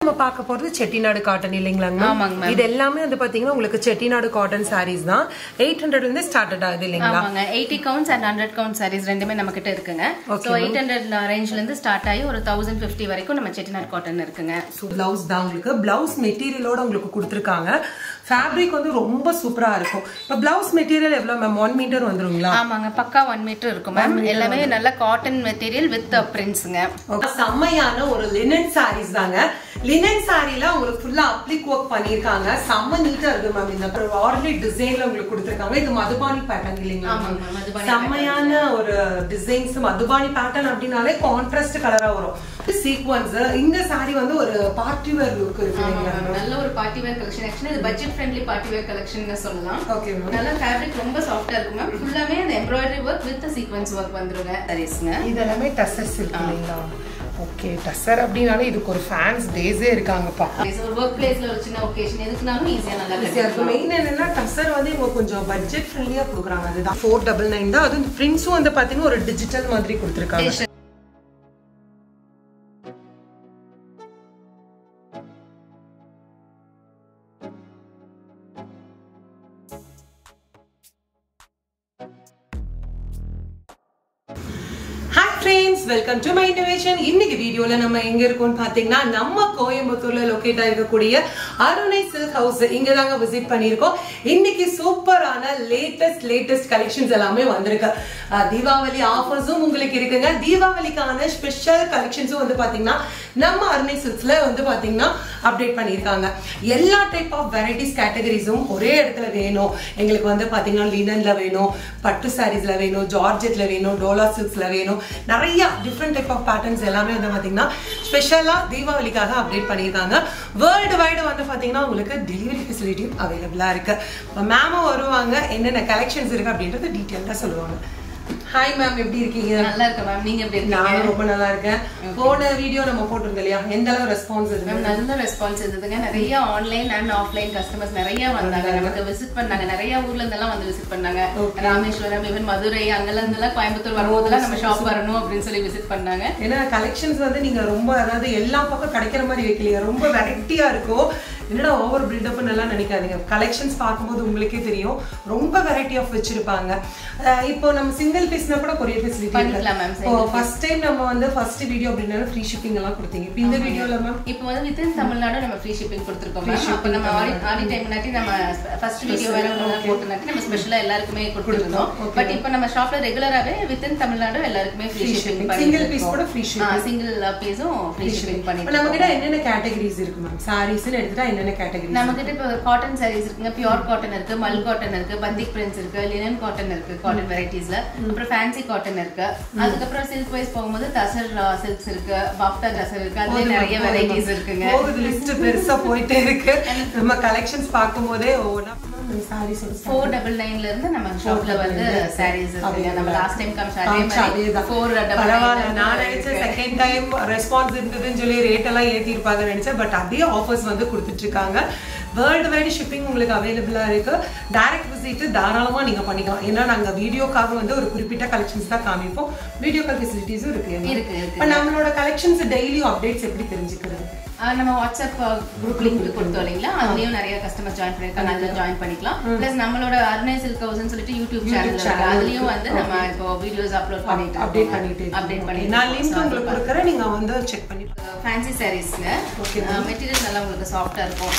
நம்ம பார்க்க போறது செட்டிநாடு காட்டன் இல்லைங்களா? இது எல்லாமே வந்து பாத்தீங்கன்னா உங்களுக்கு செட்டிநாடு காட்டன் சாரீஸ் தான். 800 ல இருந்து ஸ்டார்ட் ஆகுது இல்லைங்களா? ஆமாங்க. 80 கவுண்ட்ஸ் and 100 கவுண்ட் சாரீஸ் ரெண்டுமே நம்ம கிட்ட இருக்குங்க. சோ 800 ரேஞ்ச்ல இருந்து ஸ்டார்ட் ஆகி ஒரு 1050 வரைக்கும் நம்ம செட்டிநாடு காட்டன் இருக்குங்க. பிளவுஸ் தான் உங்களுக்கு பிளவுஸ் மெட்டீரியலோட உங்களுக்கு கொடுத்திருக்காங்க. ஃபேப்ரிக் வந்து ரொம்ப சூப்பரா இருக்கும். இப்ப பிளவுஸ் மெட்டீரியல் எவ்வளவு மேம்? 1 மீட்டர் வந்துருங்களா? ஆமாங்க, பக்கா 1 மீட்டர் இருக்கும் மேம். எல்லாமே நல்ல காட்டன் மெட்டீரியல் வித் பிரிண்ட்ஸ்ங்க. செம்மையான ஒரு லினன் சாரீஸ் தாங்க. லினன் சாரில உங்களுக்கு ஃபுல்லா அப்ளிக் வர்க் பண்ணிருக்காங்க. செம்ம நீட்டா இருக்கு மேம். இந்த ஆர்லி டிசைன்ல உங்களுக்கு கொடுத்திருக்காங்க. இது மதுபானி பேட்டர்ன் இல்லைங்களா? செம்மையான ஒரு டிசைன்ஸ். மதுபானி பேட்டர்ன் அப்படினாலே கான்ட்ராஸ்ட் கலரா வரும். சீக்வென்ஸ். இந்த சாரி வந்து ஒரு பார்ட்டி வேர் லுக் இருக்கு. நல்ல ஒரு பார்ட்டி வேர் கலெக்ஷன். एक्चुअली இது budget friendly party wear collection சொல்லலாம். Okay ma'am. நல்ல ஃபேப்ரிக் ரொம்ப சாஃப்ட்டா இருக்கு மேம். ஃபுல்லாவே அந்த embroidery work with sequins work வந்துருங்க. சாரீஸ்ங்க. இதெல்லாம் டசர்ஸ் இல்லைங்களா? ஓகே, டசர் அப்படினாலே இதுக்கு ஒரு ஃபேன்ஸ் டேஸே இருக்காங்கப்பா. ஒரு வர்க் பிளேஸ்ல ஒரு சின்ன ஒகேஷன் எதுக்குனாலும் ஈஸியா நல்லா இருக்கு. மெயின் என்னன்னா டசர் வந்து இவங்க கொஞ்சம் பட்ஜெட் ஃப்ரெண்ட்லியா கொடுக்குறாங்க. அதுதான் 499 தான். அது பிரிண்ட்ஸும் வந்து பாத்தீங்கன்னா ஒரு டிஜிட்டல் மாதிரி கொடுத்திருக்காங்க. Welcome to my innovation. இன்னைக்கு வீடியோல நம்ம எங்க இருக்கோம்னு பாத்தீங்கன்னா நம்ம கோயம்புத்தூர்ல லொகேட் ஆயிருக்கக்கூடிய அருணை சில்க் ஹவுஸ் இங்க தாங்க விசிட் பண்ணிருக்கோம். இன்னைக்கு சூப்பரான லேட்டஸ்ட் கலெக்ஷன்ஸ் எல்லாமே வந்திருக்கு. தீபாவளி ஆஃபர்ஸும் உங்களுக்கு இருக்குங்க. தீபாவளிக்கான ஸ்பெஷல் கலெக்ஷன்ஸும் வந்து பாத்தீங்கன்னா நம்ம அருணை சில்க்ஸ்ல வந்து பாத்தீங்கன்னா அப்டேட் பண்ணிருக்காங்க. எல்லா டைப் ஆஃப் வெரைட்டிஸ் கேட்டகரிஸும் ஒரே இடத்துல வேணும். எங்களுக்கு வந்து பாத்தீங்கன்னா லினன்ல வேணும், பட்டு சாரீஸ்ல வேணும், ஜார்ஜெட்ல வேணும், டோலா சில்க்ஸ்ல வேணும். நிறைய டிஃப்ரெண்ட் டைப் ஆஃப் பேட்டர்ன்ஸ் எல்லாமே வந்து பாத்தீங்கன்னா ஸ்பெஷலா தீபாவளிக்காக அப்டேட் பண்ணியிருக்காங்க. வேர்ல்டு வைடு வந்து பாத்தீங்கன்னா உங்களுக்கு டெலிவரி ஃபெசிலிட்டியும் அவைலபிளா இருக்கு. மேமும் வருவாங்க, என்னென்ன கலெக்ஷன்ஸ் இருக்கு அப்படின்றத டீட்டெயிலா சொல்லுவாங்க. ஹாய் மேம், எப்படி இருக்கீங்க? நல்லா இருக்கேன் மேம். நீங்க எப்படி இருக்கீங்க? நான் ரொம்ப நல்லா இருக்கேன். போன வீடியோ நம்ம போட்டிருந்தோம் இல்லையா? எந்த அளவு ரெஸ்பான்ஸ் இருந்தது? நல்ல ரெஸ்பான்ஸ் இருந்ததுங்க. நிறைய ஆன்லைன் அண்ட் ஆஃப்லைன் கஸ்டமர்ஸ் நிறைய வந்தாங்க, நமக்கு விசிட் பண்ணாங்க. நிறைய ஊர்ல இருந்தெல்லாம் வந்து விசிட் பண்ணாங்க. ராமேஸ்வரம், ஈவன் மதுரை, அங்கெல்லாம் இருந்தெல்லாம் கோயம்புத்தூர் வரும்போதெல்லாம் நம்ம ஷாப் வரணும் அப்படின்னு சொல்லி விசிட் பண்ணாங்க. ஏன்னா கலெக்ஷன்ஸ் வந்து நீங்க ரொம்ப, அதாவது எல்லா பக்கம் கிடைக்கிற மாதிரி வைக்கலையா, ரொம்ப வெரைட்டியா இருக்கும். என்னடா ஓவர் பில்டப் எல்லாம் நினைக்காதீங்க. கலெக்ஷன்ஸ் பார்க்கும்போது உங்களுக்கே தெரியும், ரொம்ப வெரைட்டி ஆஃப் வச்சிருப்பாங்க. இப்போ நம்ம சிங்கிள் பீஸ்னா கூட கொரியர் ஃபெசிலிட்டி பண்ணிக்கலாம் மேம். ஃபர்ஸ்ட் டைம் நம்ம வந்து ஃபர்ஸ்ட் வீடியோ அப்படினா ஃப்ரீ ஷிப்பிங் எல்லாம் கொடுத்தீங்க. இப்போ இந்த வீடியோல மேம் இப்போ வந்து வித்தின் தமிழ்நாடு நம்ம ஃப்ரீ ஷிப்பிங் கொடுத்திருக்கோம் மேம். அப்ப நம்ம ஆடி டைம் நாட்டி நம்ம ஃபர்ஸ்ட் வீடியோ வேற போட்டு நாட்டி நம்ம ஸ்பெஷலா எல்லாருக்குமே கொடுத்திருந்தோம். பட் இப்போ நம்ம ஷாப்ல ரெகுலராவே வித்தின் தமிழ்நாடு எல்லாருக்குமே ஃப்ரீ ஷிப்பிங் பண்ணி சிங்கிள் பீஸ் கூட ஃப்ரீ ஷிப்பிங், சிங்கிள் பீஸும் ஃப்ரீ ஷிப்பிங் பண்ணி. நம்ம கிட்ட என்னென்ன கேட்டகரிஸ் இருக்கு மேம்? சாரீஸ்னு எடுத்துட்டா என்னென்ன கேட்டகரி? நம்ம கிட்ட இப்போ காட்டன் சாரீஸ் இருக்குங்க, பியூர் காட்டன் இருக்கு, மல் காட்டன் இருக்கு, பந்திக் பிரிண்ட்ஸ் இருக்கு, லினன் காட்டன் இருக்கு, காட்டன் வெரைட்டிஸ்ல. அப்புறம் ஃபேன்சி காட்டன் இருக்கு. அதுக்கப்புறம் சில்க் வைஸ் போகும்போது தசர் சில்க்ஸ் இருக்கு, பாப்தா தசர் இருக்கு. அதுல நிறைய வெரைட்டிஸ் இருக்குங்க. லிஸ்ட் பெருசா போயிட்டே இருக்கு. நம்ம கலெக்ஷன்ஸ் பார்க்கும்போதே ஒவ்வொன்னா சாரீஸ் 499 ல இருந்து நம்ம ஷாப்ல வந்து சாரீஸ் இருக்குங்க. நம்ம லாஸ்ட் டைம் காமிச்ச அதே மாதிரி 499. பரவாயில்ல, நான் நினைச்சேன் செகண்ட் டைம் ரெஸ்பான்ஸ் இருந்ததுன்னு சொல்லி ரேட் எல்லாம் ஏத்தி இருப்பாங்கன்னு நினைச்சேன். பட் அதே ஆஃபர்ஸ் வந்து கொடுத்துட்டு இருக்காங்க. வேர்ல்டு வைடு ஷிப்பிங் உங்களுக்கு அவைலபிளா இருக்கு. டைரக்ட் விசிட் தாராளமா நீங்க பண்ணிக்கலாம். ஏன்னா நாங்க வீடியோக்காக வந்து ஒரு குறிப்பிட்ட கலெக்ஷன்ஸ் தான் காமிப்போம். வீடியோ கால் ஃபெசிலிட்டிஸும் இருக்கு. இப்போ நம்மளோட கலெக்ஷன்ஸ் டெய்லியும் அப்டேட்ஸ் எப்படி தெரிஞ்சுக்கிறது? நம்ம வாட்ஸ்அப் குரூப் லிங்க் கொடுத்தோம் இல்லைங்களா? அதுலயும் நிறைய கஸ்டமர் ஜாயின் பண்ணிருக்காங்க. அதுல ஜாயின் பண்ணிக்கலாம். பிளஸ் நம்மளோட அருணை சில்க் ஹவுஸ்னு சொல்லிட்டு யூடியூப் சேனல் இருக்கு. அதுலயும் வந்து நம்ம இப்போ வீடியோஸ் அப்லோட் பண்ணிட்டு அப்டேட் பண்ணி நான் லிங்க் உங்களுக்கு கொடுக்கறேன், நீங்க வந்து செக் பண்ணி. ஃபேன்சி சாரீஸ்ங்க. மெட்டீரியல் நல்லா உங்களுக்கு சாஃப்ட்டா இருக்கும்.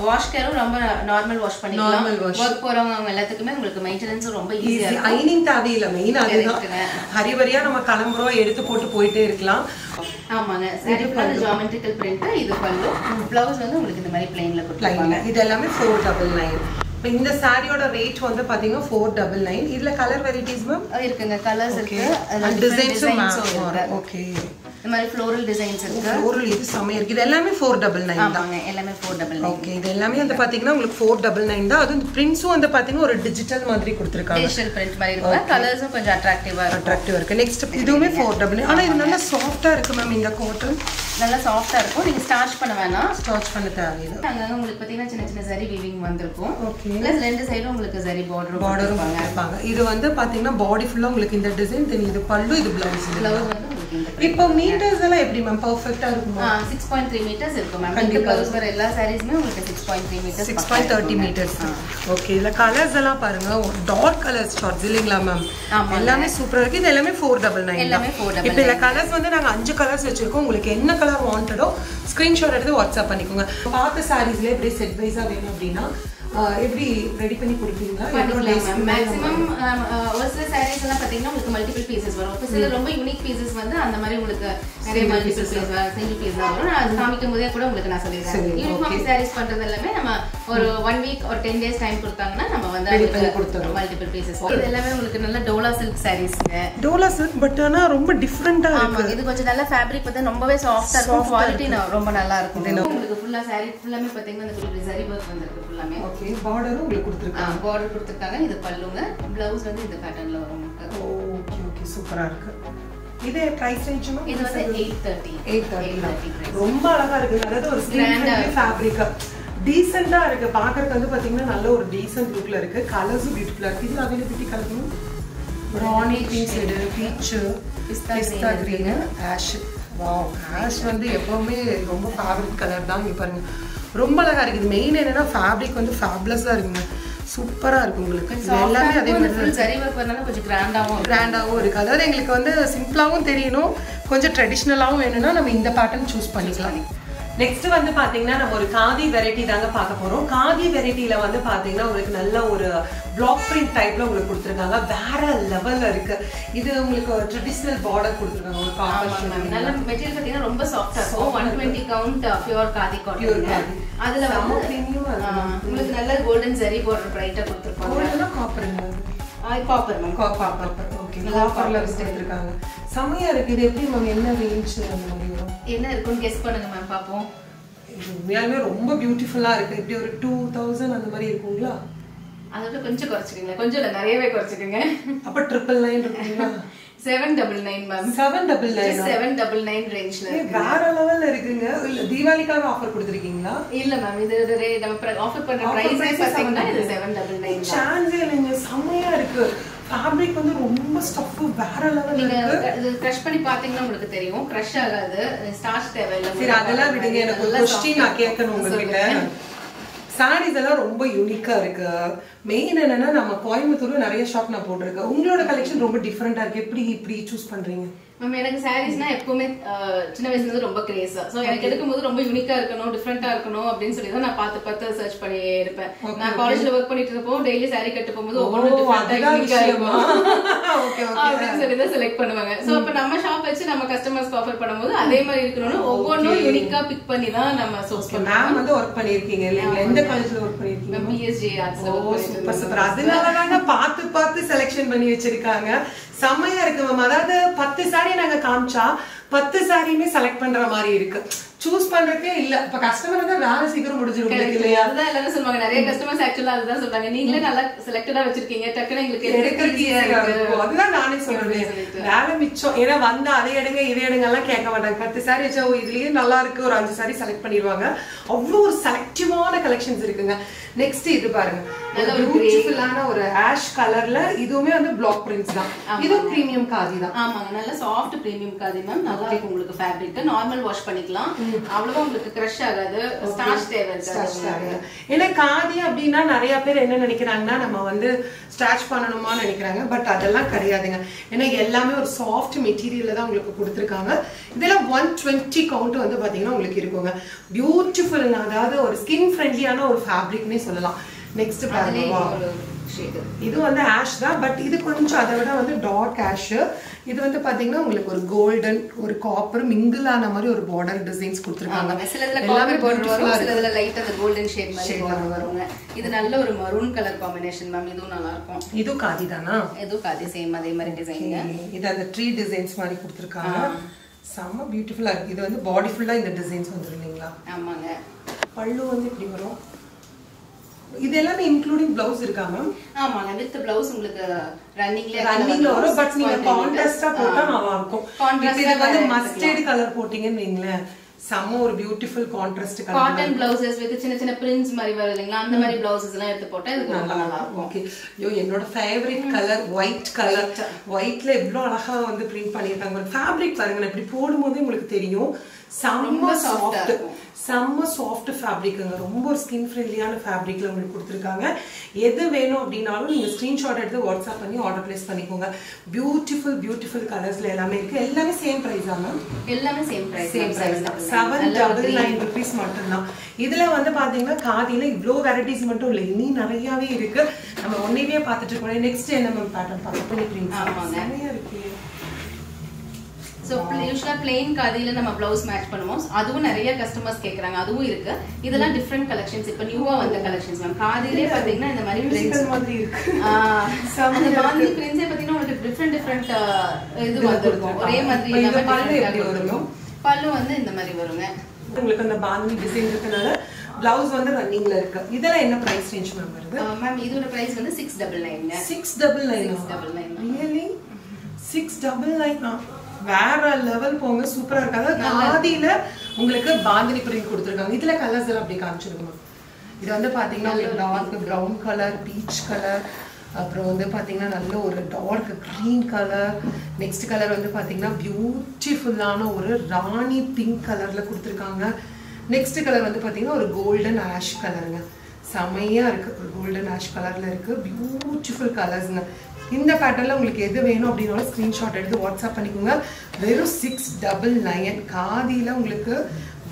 வாஷ் கேரும் ரொம்ப நார்மல் வாஷ் பண்ணிக்கலாம். வர்க் போறவங்க எல்லாத்துக்குமே உங்களுக்கு மெயின்டெனன்ஸ் ரொம்ப ஈஸியா இருக்கும். ஐனிங் தேவையில்லை. மெயின் அதுதான். ஹரிபரியா நம்ம கிளம்புறோம், எடுத்து போட்டு போயிட்டே இருக்கலாம். ஆமாங்க. சாரி ஃபுல்லா ஜியோமெட்ரிக்கல் பிரிண்ட். இது பல்லு. ப்ளவுஸ் வந்து உங்களுக்கு இந்த மாதிரி பிளைன்ல கொடுத்துருப்பாங்க. இது எல்லாமே 499. இப்போ இந்த சாரியோட ரேட் வந்து பாத்தீங்கன்னா 499. இதுல கலர் வெரைட்டிஸ் மேம் இருக்குங்க. கலர்ஸ் இருக்கு, டிசைன்ஸும் இருக்கு. ஓகே, இந்த மாதிரி ஃப்ளோரல் டிசைன்ஸ் இருக்கு. ஃப்ளோரல் இது செமையா இருக்கு. இது எல்லாமே 499 தான். ஆமாங்க, எல்லாமே 499. ஓகே, இது எல்லாமே வந்து பாத்தீங்கன்னா உங்களுக்கு 499 தான். அது பிரிண்ட்ஸும் வந்து பாத்தீங்கன்னா ஒரு டிஜிட்டல் மாதிரி கொடுத்திருக்காங்க. டிஜிட்டல் பிரிண்ட் மாதிரி இருக்கு. கலர்ஸும் கொஞ்சம் அட்ராக்டிவா இருக்கு. நெக்ஸ்ட் இதுவுமே 499. ஆனா இது நல்லா சாஃப்ட்டா இருக்கு மேம். இந்த காட்டன் நல்லா சாஃப்ட்டா இருக்கும். நீங்க ஸ்டார்ச் பண்ண வேணாம். ஸ்டார்ச் பண்ண தேவையில்லை. அங்க உங்களுக்கு பாத்தீங்கன்னா சின்ன சின்ன சரி வீவிங் வந்திருக்கும். பிளஸ் ரெண்டு சைடும் உங்களுக்கு சரி பார்டரும் இருப்பாங்க. இது வந்து பாத்தீங்கன்னா பாடி ஃபுல்லா உங்களுக்கு இந்த டிசைன் தெரியுது. பல்லு, இது பிளவுஸ். பிளவுஸ் வந்து உங்களுக்கு இந்த இப்போ மீட்டர்ஸ் எல்லாம் எப்படி மேம் பெர்ஃபெக்ட்டா இருக்குமா 6.3 மீட்டர்ஸ் இருக்கும் மேம் இந்த ப்ளவுஸ் வர எல்லா சாரீஸ்மே உங்களுக்கு 6.3 மீட்டர்ஸ் 6.30 மீட்டர்ஸ் ஓகே இல்ல கலர்ஸ் எல்லாம் பாருங்க டார்க் கலர்ஸ் ஷார்ட்ஸ் இல்லீங்களா மேம் எல்லாமே சூப்பரா இருக்கு இது எல்லாமே 499 எல்லாமே 499 இப்போ இந்த கலர்ஸ் வந்து நாங்க 5 கலர்ஸ் வச்சிருக்கோம் உங்களுக்கு என்ன கலர் வாண்டடோ ஸ்கிரீன்ஷாட் எடுத்து வாட்ஸ்அப் பண்ணிக்கோங்க பார்த்த சாரீஸ்ல எப்படி செட் வைஸா வேணும் அப்படின்னா எப்படி ரெடி பண்ணி கொடுப்பீங்களா மேக்ஸிமம் ஒரு சில சாரீஸ் எல்லாம் பாத்தீங்கன்னா உங்களுக்கு மல்டிபிள் பீசஸ் வரும் ஒரு சில ரொம்ப யூனிக் பீசஸ் வந்து அந்த மாதிரி உங்களுக்கு நிறைய மல்டிபிள் பீஸ் சிங்கிள் பீஸ் வரும் நான் அது காமிக்கும் போதே கூட உங்களுக்கு நான் சொல்லிடுறேன் யூனிஃபார்ம் சாரீஸ் பண்றது எல்லாமே நம்ம ஒரு 1 வீக் ஒரு 10 டேஸ் டைம் கொடுத்தாங்கன்னா நம்ம வந்து மல்டிபிள் பீசஸ் இது எல்லாமே உங்களுக்கு நல்ல டோலா சில்க் சாரீஸ்ங்க டோலா சில்க் பட் ஆனா ரொம்ப டிஃபரெண்டா இருக்கு இது கொஞ்சம் நல்ல ஃபேப்ரிக் வந்து ரொம்பவே சாஃப்ட்டா இருக்கும் குவாலிட்டி ரொம்ப நல்லா இருக்கும் உங்களுக்கு ஃபுல்லா சாரீ ஃபுல்லாமே பாத்தீங்கன்னா இந்த குட்டி சரி வர்க் வந்திருக்கு ஃபுல்லாமே ஓகே பார்டரும் உங்களுக்கு கொடுத்திருக்காங்க பார்டர் கொடுத்திருக்காங்க இது பல்லுங்க ப்ளவுஸ் வந்து இந்த பேட்டர்ன்ல வரும் ஓகே ஓகே சூப்பரா இருக்கு இது பிரைஸ் ரேஞ்சுமா இது வந்து 830 ரொம்ப அழகா இருக்கு அதாவது ஒரு ஸ்டாண்டர்ட் ஃபேப்ரிக் டீசென்ட்டா இருக்கு பாக்குறதுக்கு வந்து பாத்தீங்கன்னா நல்ல ஒரு டீசென்ட் லுக்ல இருக்கு கலர்ஸும் பியூட்டிஃபுல்லா இருக்கு இதுல அவைலபிலிட்டி கலர்ஸ் ராணி பிங்க் ஷேட் பீச் பிஸ்தா கிரீன் ஆஷ் வாவ் ஆஷ் வந்து எப்பவுமே ரொம்ப ஃபேவரட் கலர் தான் இங்க பாருங்க ரொம்ப அழகா இருக்குது மெயின் என்னன்னா ஃபேப்ரிக் வந்து ஃபேப்லஸா இருக்குங்க சூப்பரா இருக்கு உங்களுக்கு எல்லாமே அதே மாதிரி சரி வர்க் பண்ணாலும் கொஞ்சம் கிராண்டாவும் இருக்கு அதாவது எங்களுக்கு வந்து சிம்பிளாவும் தெரியணும் கொஞ்சம் ட்ரெடிஷ்னலாவும் வேணும்னா நம்ம இந்த பேட்டர்ன் சூஸ் பண்ணிக்கலாம் நெக்ஸ்ட் வந்து பாத்தீங்கன்னா நம்ம ஒரு காதி வெரைட்டி தாங்க பார்க்க போறோம் காதி வெரைட்டில வந்து பாத்தீங்கன்னா உங்களுக்கு நல்ல ஒரு பிளாக் பிரிண்ட் டைப்ல உங்களுக்கு கொடுத்துருக்காங்க வேற லெவல்ல இருக்கு இது உங்களுக்கு ட்ரெடிஷனல் பார்டர் கொடுத்துருக்காங்க ஒரு காப்பர் நல்ல மெட்டீரியல் பாத்தீங்கன்னா ரொம்ப சாஃப்ட்டா இருக்கும் 120 கவுண்ட் பியூர் காதி காட்டன் அதுல வந்து உங்களுக்கு நல்ல கோல்டன் ஜரி பார்டர் பிரைட்டா கொடுத்திருப்பாங்க கோல்டனா காப்பருங்க காப்பர் மேம் காப்பர் ஓகே காப்பர்ல வச்சிருக்காங்க சமையா இருக்கு இது எப்படி மேம் என்ன ரேஞ்ச் அந்த மாதிரி வரும் என்ன இருக்குன்னு கெஸ் பண்ணுங்க மேம் பாப்போம் உண்மையாலுமே ரொம்ப பியூட்டிஃபுல்லா இருக்கு இப்படி ஒரு 2000 அந்த மாதிரி இருக்குங்களா அதோட கொஞ்சம் குறைச்சிக்கீங்க கொஞ்சம் இல்ல நிறையவே குறைச்சிக்கீங்க அப்ப 999 இருக்குங்களா 799 மேம் 799 ரேஞ்ச்ல இருக்கு வேற லெவல்ல இருக்குங்க இல்ல தீபாவளிக்காக ஆஃபர் கொடுத்திருக்கீங்க இல்ல மேம் இது நம்ம ஆஃபர் பண்ற பிரைஸ் பாத்தீங்கன்னா இது 799 சான்ஸ் இல்லங்க செமையா இருக்கு ஃபேப்ரிக் வந்து ரொம்ப ஸ்டஃப் வேற லெவல்ல இருக்கு இது கிரஷ் பண்ணி பாத்தீங்கன்னா உங்களுக்கு தெரியும் கிரஷ் ஆகாது ஸ்டார்ச் தேவையில்லை சரி அதெல்லாம் விடுங்க எனக்கு ஒரு क्वेश्चन நான் கேட்கணும் உங்ககிட்ட சாரீஸ் எல்லாம் ரொம்ப யூனிக்கா இருக்கு மெயின் என்னன்னா நம்ம கோயம்புத்தூர்ல நிறைய ஷாப் நான் போட்டிருக்கேன் உங்களோட கலெக்ஷன் ரொம்ப டிஃபரெண்டா இருக்கு எப்படி இப்படி சூஸ் பண்றீங்க மேம் எனக்கு சாரீஸ்னா எப்பவுமே சின்ன வயசுல இருந்து ரொம்ப கிரேஸ் சோ எனக்கு எடுக்கும்போது ரொம்ப யூனிக்கா இருக்கணும் டிஃபரெண்டா இருக்கணும் அப்படின்னு சொல்லி தான் நான் பார்த்து சர்ச் பண்ணி இருப்பேன் நான் காலேஜ்ல ஒர்க் பண்ணிட்டு இருப்போ டெய்லி சாரி கட்ட போகும்போது ஒவ்வொரு டிஃபரெண்டா யூனிக்கா இருக்கும் ஓகே ஓகே அப்படின்னு சொல்லி தான் செலக்ட் பண்ணுவாங்க சோ அப்ப நம்ம ஷாப் வச்சு நம்ம கஸ்டமர்ஸ்க்கு ஆஃபர் பண்ணும்போது அதே மாதிரி இருக்கணும்னு ஒவ்வொன்றும் யூனிக்கா பிக் பண்ணி தான் நம்ம சோர்ஸ் பண்ணுவோம் மேம் வந்து ஒர்க் பண்ணிருக்கீங்க இல்லையா எந்த காலேஜ்ல ஒர்க் பண்ணிருக்கீங்க பிஎஸ்ஜி ஆர்ட்ஸ்ல சூப்பர் சூப்பர் அதனால பார்த்து செலக்ஷன் பண்ணி வச்சிருக்காங்க செம்மையா இருக்கு மேம் அதாவது 10 சாரி நாங்க காமிச்சா 10 சாரியுமே செலக்ட் பண்ற மாதிரி இருக்கு சூஸ் பண்றதே இல்ல இப்ப கஸ்டமர் தான் வேற சீக்கிரம் முடிஞ்சிரும் இல்லையா அதுதான் எல்லாரும் சொல்லுவாங்க நிறைய கஸ்டமர்ஸ் ஆக்சுவலா அதுதான் சொல்றாங்க நீங்களே நல்லா செலக்டடா வச்சிருக்கீங்க டக்குனு எங்களுக்கு எடுக்கிறதுக்கு ஈஸியா இருக்கும் அதுதான் நானே சொல்றேன் வேலை மிச்சம் ஏன்னா வந்து அதை எடுங்க இதை எடுங்க எல்லாம் கேட்க மாட்டாங்க 10 சாரி வச்சா இதுலயே நல்லா இருக்கு ஒரு 5 சாரி செலக்ட் பண்ணிடுவாங்க அவ்வளவு ஒரு செலக்டிவான கலெக்ஷன்ஸ் இருக்குங்க நெக்ஸ்ட் இது பாருங்க பியூட்டிஃபுல்லான ஒரு ஆஷ் கலர்ல இதுவுமே வந்து பிளாக் பிரிண்ட்ஸ் தான் இது பிரீமியம் காதி தான் ஆமாங்க நல்ல சாஃப்ட் பிரீமியம் காதி மேம் நல்லா இருக்கும் உங்களுக்கு ஃபேப்ரிக் நார்மல் வாஷ் பண்ணிக்கலாம் அவ்வளவா உங்களுக்கு கிரஷ் ஆகாது ஸ்டார்ச் தேவை இருக்காது ஏன்னா காதி அப்படின்னா நிறைய பேர் என்ன நினைக்கிறாங்கன்னா நம்ம வந்து ஸ்டார்ச் பண்ணணுமா நினைக்கிறாங்க பட் அதெல்லாம் கிடையாதுங்க ஏன்னா எல்லாமே ஒரு சாஃப்ட் மெட்டீரியல்ல தான் உங்களுக்கு கொடுத்துருக்காங்க இதெல்லாம் 120 கவுண்ட் வந்து பாத்தீங்கன்னா உங்களுக்கு இருக்குங்க பியூட்டிஃபுல் அதாவது ஒரு ஸ்கின் ஃப்ரெண்ட்லியான ஒரு ஃபேப்ரிக்னே சொல்லலாம் நெக்ஸ்ட் பாருங்க இது வந்து ஆஷ் தான் பட் இது கொஞ்சம் அதை விட வந்து டார்க் ஆஷ் இது வந்து பாத்தீங்கன்னா உங்களுக்கு ஒரு கோல்டன் ஒரு காப்பர் மிங்கிள் ஆன மாதிரி ஒரு பார்டர் டிசைன்ஸ் கொடுத்திருக்காங்க சிலதுல காப்பர் பார்டர் வரும் சிலதுல லைட்டா அந்த கோல்டன் ஷேட் மாதிரி பார்டர் வருங்க இது நல்ல ஒரு மரூன் கலர் காம்பினேஷன் மேம் இதுவும் நல்லா இருக்கும் இது காதி தானா இது காதி சேம் அதே மாதிரி டிசைன் இது அந்த ட்ரீ டிசைன்ஸ் மாதிரி கொடுத்திருக்காங்க செம்ம பியூட்டிஃபுல்லா இருக்கு இது வந்து பாடி ஃபுல்லா இந்த டிசைன்ஸ் வந்துருங்களா ஆமாங்க பல்லு வந்து இப்படி வரும் இது எல்லாமே இன்க்ளூடிங் ப்ளவுஸ் இருக்கா மேம் ஆமாங்க வித் ப்ளவுஸ் உங்களுக்கு ரன்னிங்ல வரும் பட் நீங்க கான்ட்ராஸ்டா போட்டா நல்லா இருக்கும் இது வந்து மஸ்டர்ட் கலர் போட்டீங்கன்னு வைங்களேன் செம்ம ஒரு beautiful contrast colour. Cotton blouses with சின்ன சின்ன பிரிண்ட்ஸ் மாதிரி வருது இல்லைங்களா, அந்த மாதிரி பிளவுசஸ் எல்லாம் எடுத்து போட்டா இது ரொம்ப நல்லா இருக்கும். ஓகே. ஐயோ என்னோட ஃபேவரட் கலர் ஒயிட் கலர். ஒயிட்ல எவ்வளவு அழகா வந்து பிரிண்ட் பண்ணிருக்காங்க. ஃபேப்ரிக் பாருங்க, இப்படி போடும்போது உங்களுக்கு தெரியும் செம்ம சாஃப்ட், செம்ம சாஃப்ட் ஃபேப்ரிக்குங்க. ரொம்ப ஒரு ஸ்கின் ஃப்ரெண்ட்லியான ஃபேப்ரிக்ல உங்களுக்கு கொடுத்துருக்காங்க. எது வேணும் அப்படின்னாலும் நீங்க ஸ்கிரீன்ஷாட் எடுத்து வாட்ஸ்அப் பண்ணி ஆர்டர் பிளேஸ் பண்ணிக்கோங்க. பியூட்டிஃபுல் பியூட்டிஃபுல் கலர்ஸ்ல எல்லாமே இருக்கு. எல்லாமே சேம் பிரைஸா மேம்? எல்லாமே சேம் பிரைஸ், சேம் பிரைஸ் தான். 799 rupees மட்டும்தான். இதுல வந்து பாத்தீங்கன்னா காதியில இவ்ளோ வெரைட்டிஸ் மட்டும் இல்ல, இனி நிறையவே இருக்கு. நம்ம ஒன்னையே பார்த்துட்டு இருக்கோம். நெக்ஸ்ட் என்ன மேம் பேட்டர்ன் பார்க்க போறீங்க? ஆமாங்க, நிறைய இருக்கு. சோ யூசுவலா பிளெயின் காதியில நம்ம பிளவுஸ் மேட்ச் பண்ணுவோம். அதுவும் நிறைய கஸ்டமர்ஸ் கேக்குறாங்க, அதுவும் இருக்கு. இதெல்லாம் டிஃபரண்ட் கலெக்ஷன்ஸ், இப்ப நியூவா வந்த கலெக்ஷன்ஸ் மேம். காதியிலே பாத்தீங்கன்னா இந்த மாதிரி பிரிண்ட்ஸ் மாதிரி இருக்கு. அந்த பாந்தி பிரிண்ட்ஸே பாத்தீங்கன்னா உங்களுக்கு டிஃபரண்ட் இது வந்திருக்கும். ஒரே மாதிரி இல்லாம பல்லு வரும். பல்லு வந்து இந்த மாதிரி வருங்க. உங்களுக்கு அந்த பாந்தி டிசைன் இருக்கனால பிளவுஸ் வந்து ரன்னிங்ல இருக்கு. இதெல்லாம் என்ன பிரைஸ் ரேஞ்ச் மேம் வருது? மேம் இதோட பிரைஸ் வந்து 699. 699. ரியலி 699? வேற லெவல் போங்க, சூப்பரா இருக்காது. காதியில உங்களுக்கு பாந்தினி பிரிண்ட் கொடுத்துருக்காங்க. இதுல கலர்ஸ் எல்லாம் அப்படி காமிச்சிருக்கோம். இது வந்து பாத்தீங்கன்னா dark brown colour, peach colour, அப்புறம் வந்து பாத்தீங்கன்னா நல்ல ஒரு dark green colour. Next colour வந்து பாத்தீங்கன்னா பியூட்டிஃபுல்லான ஒரு ராணி பிங்க் கலர்ல கொடுத்துருக்காங்க. நெக்ஸ்ட் கலர் வந்து பாத்தீங்கன்னா ஒரு கோல்டன் ஆஷ் கலருங்க. செமையா இருக்கு. ஒரு கோல்டன் ஆஷ் கலர்ல இருக்கு. பியூட்டிஃபுல் கலர்ஸ்ங்க. இந்த பேட்டர்ல உங்களுக்கு எது வேணும் அப்படின்னாலும் ஸ்கிரீன்ஷாட் எடுத்து வாட்ஸ்அப் பண்ணிக்கோங்க. வெறும் 699. காதியில உங்களுக்கு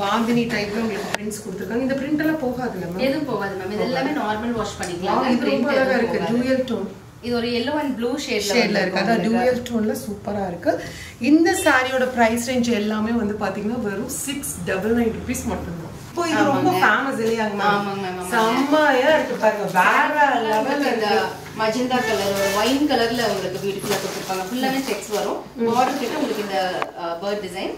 பாந்தினி டைப்ல உங்களுக்கு பிரிண்ட்ஸ் கொடுத்துருக்காங்க. இந்த பிரிண்ட் எல்லாம் போகாதுல்ல மேம்? எதுவும் போகாது மேம். இது எல்லாமே நார்மல் வாஷ் பண்ணிக்கலாம். இது ரொம்ப அழகா இருக்கு. Dual tone. இது ஒரு yellow and blue ஷேட்ல இருக்கு. அதான் டூயல் டோன்ல சூப்பரா இருக்கு. இந்த சாரியோட பிரைஸ் ரேஞ்ச் எல்லாமே வந்து பாத்தீங்கன்னா வெறும் 699 rupees மட்டும்தான். இப்போ இது ரொம்ப ஃபேமஸ் இல்லையாங்க மேம்? ஆமாங்க மேம். செம்மையா இருக்கு பாருங்க. வேற லெவல்ல இந்த மஜெண்டா கலர், ஒரு வைன் கலர்ல உங்களுக்கு பியூட்டிஃபுல்லா கொடுத்திருப்பாங்க. ஃபுல்லாவே செக்ஸ் வரும். பார்டர் கிட்ட உங்களுக்கு இந்த பர்ட் டிசைன்.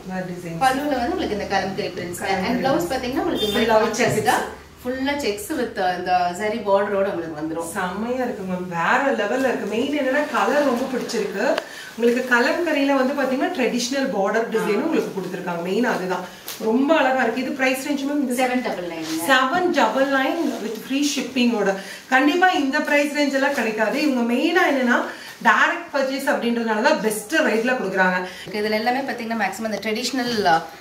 பல்லுல வந்து உங்களுக்கு இந்த கலம்கரி பிரிண்ட்ஸ். அண்ட் பிளவுஸ் பாத்தீங்கன்னா உங்களுக்கு கான்ட்ராஸ்டா ஃபுல்லா செக்ஸ் வித் இந்த சரி பார்டரோட உங்களுக்கு வந்துரும். செம்மையா இருக்கு மேம். வேற லெவல்ல இருக்கு. மெயின் என்னன்னா கலர் ரொம்ப பிடிச்சிருக்கு. உங்களுக்கு கலம்கரியில வந்து பாத்தீங்கன்னா ட்ரெடிஷனல் பார்டர் டிசைனும் உங்களுக்கு கொடுத்துருக்காங்க. மெயின் அதுதான் ரொம்ப அழகா இருக்கு. இது price range ma'am 799. 799 with free ஷிப்பிங்கோட. கண்டிப்பா இந்த பிரைஸ் ரேஞ்ச் எல்லாம் கிடைக்காது. இவங்க மெயினா என்னன்னா டைரக்ட் பர்ச்சேஸ் அப்படின்றதுனால தான் பெஸ்ட் ரேட்ல கொடுக்குறாங்க. இதுல எல்லாமே பாத்தீங்கன்னா மேக்ஸிமம் இந்த ட்ரெடிஷனல்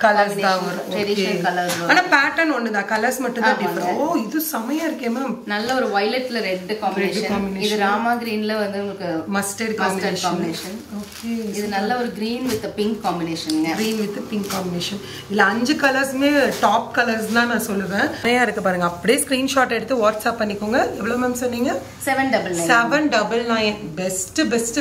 கலர்ஸ் தான் வரும். ட்ரெடிஷனல் கலர்ஸ் வரும். ஆனா பேட்டர்ன் ஒண்ணுதான், கலர்ஸ் மட்டும் தான் டிஃபரண்ட். ஓ இது செமையா இருக்கே மேம். நல்ல ஒரு வயலட்ல ரெட் காம்பினேஷன். இது ராமா கிரீன்ல வந்து உங்களுக்கு மஸ்டர்ட் காம்பினேஷன். ஓகே. இது நல்ல ஒரு கிரீன் வித் பிங்க் காம்பினேஷன்ங்க. Green with pink combination. இல்ல 5 கலர்ஸ்மே டாப் கலர்ஸ் தான் நான் சொல்லுவேன். நிறைய இருக்கு பாருங்க. அப்படியே ஸ்கிரீன்ஷாட் எடுத்து வாட்ஸ்அப் பண்ணிக்கோங்க. எவ்வளவு மேம் சொன்னீங்க? 799.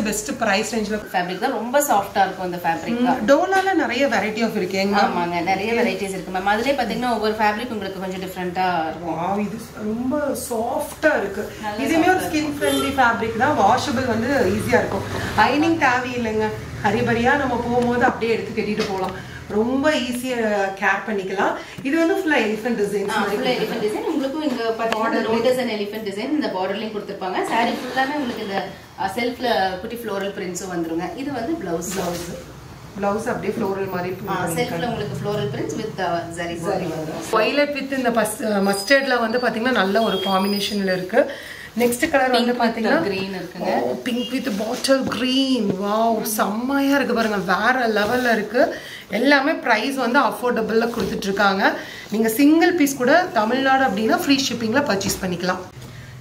பெஸ்ட் பிரைஸ் ரேஞ்ச்ல ஃபேப்ரிக் தான். ரொம்ப சாஃப்ட்டா இருக்கும் இந்த ஃபேப்ரிக். டோலால நிறைய வெரைட்டி ஆஃப் இருக்கு. ஆமாங்க, நிறைய வெரைட்டிஸ் இருக்கு மேம். அதுலயே பாத்தீங்கன்னா ஒவ்வொரு ஃபேப்ரிக் உங்களுக்கு கொஞ்சம் டிஃபரெண்டா இருக்கும். வாவ், இது ரொம்ப சாஃப்ட்டா இருக்கு. இதுமே ஒரு ஸ்கின் ஃப்ரெண்ட்லி ஃபேப்ரிக் தான். வாஷபிள் வந்து ஈஸியா இருக்கும். அயனிங் தேவை இல்லைங்க. ஹரிபரியா நம்ம போகும்போது அப்படியே எடுத்து கட்டிட்டு போகலாம். ரொம்ப ஈஸியா கேர் பண்ணிக்கலாம். இது வந்து ஃபுல்லா எலிஃபென்ட் டிசைன். ஃபுல்லா எலிஃபென்ட் டிசைன். உங்களுக்கு இங்க பாத்தீங்கன்னா லோட்டஸ் அண்ட் எலிஃபென்ட் டிசைன் இந்த பார்டர்லயும் கொடுத்திருப்பாங்க. சாரி ஃபுல்லாமே உங்களுக்கு இந்த செல்ஃப்ல குட்டி ஃப்ளோரல் பிரிண்ட்ஸும் வந்துருங்க. இது வந்து பிளவுஸ் அப்படியே ஃப்ளோரல் மாதிரி செல்ஃப்ல உங்களுக்கு ஃப்ளோரல் பிரிண்ட்ஸ் வித் ஜரி வரும். வயலட் வித் இந்த மஸ்டர்ட்ல வந்து பாத்தீங்கன்னா நல்ல ஒரு காம்பினேஷன்ல இருக்கு. நெக்ஸ்ட் கலர் வந்து பாத்தீங்கன்னா கிரீன் இருக்குங்க. Pink with bottle green. Wow, செம்மையா இருக்கு பாருங்க. வேற லெவல்ல இருக்கு. எல்லாமே பிரைஸ் வந்து அஃபோர்டபுள்ல கொடுத்துட்டு இருக்காங்க. நீங்க சிங்கிள் பீஸ் கூட தமிழ்நாடு அப்படின்னா ஃப்ரீ ஷிப்பிங்ல பர்ச்சேஸ் பண்ணிக்கலாம்.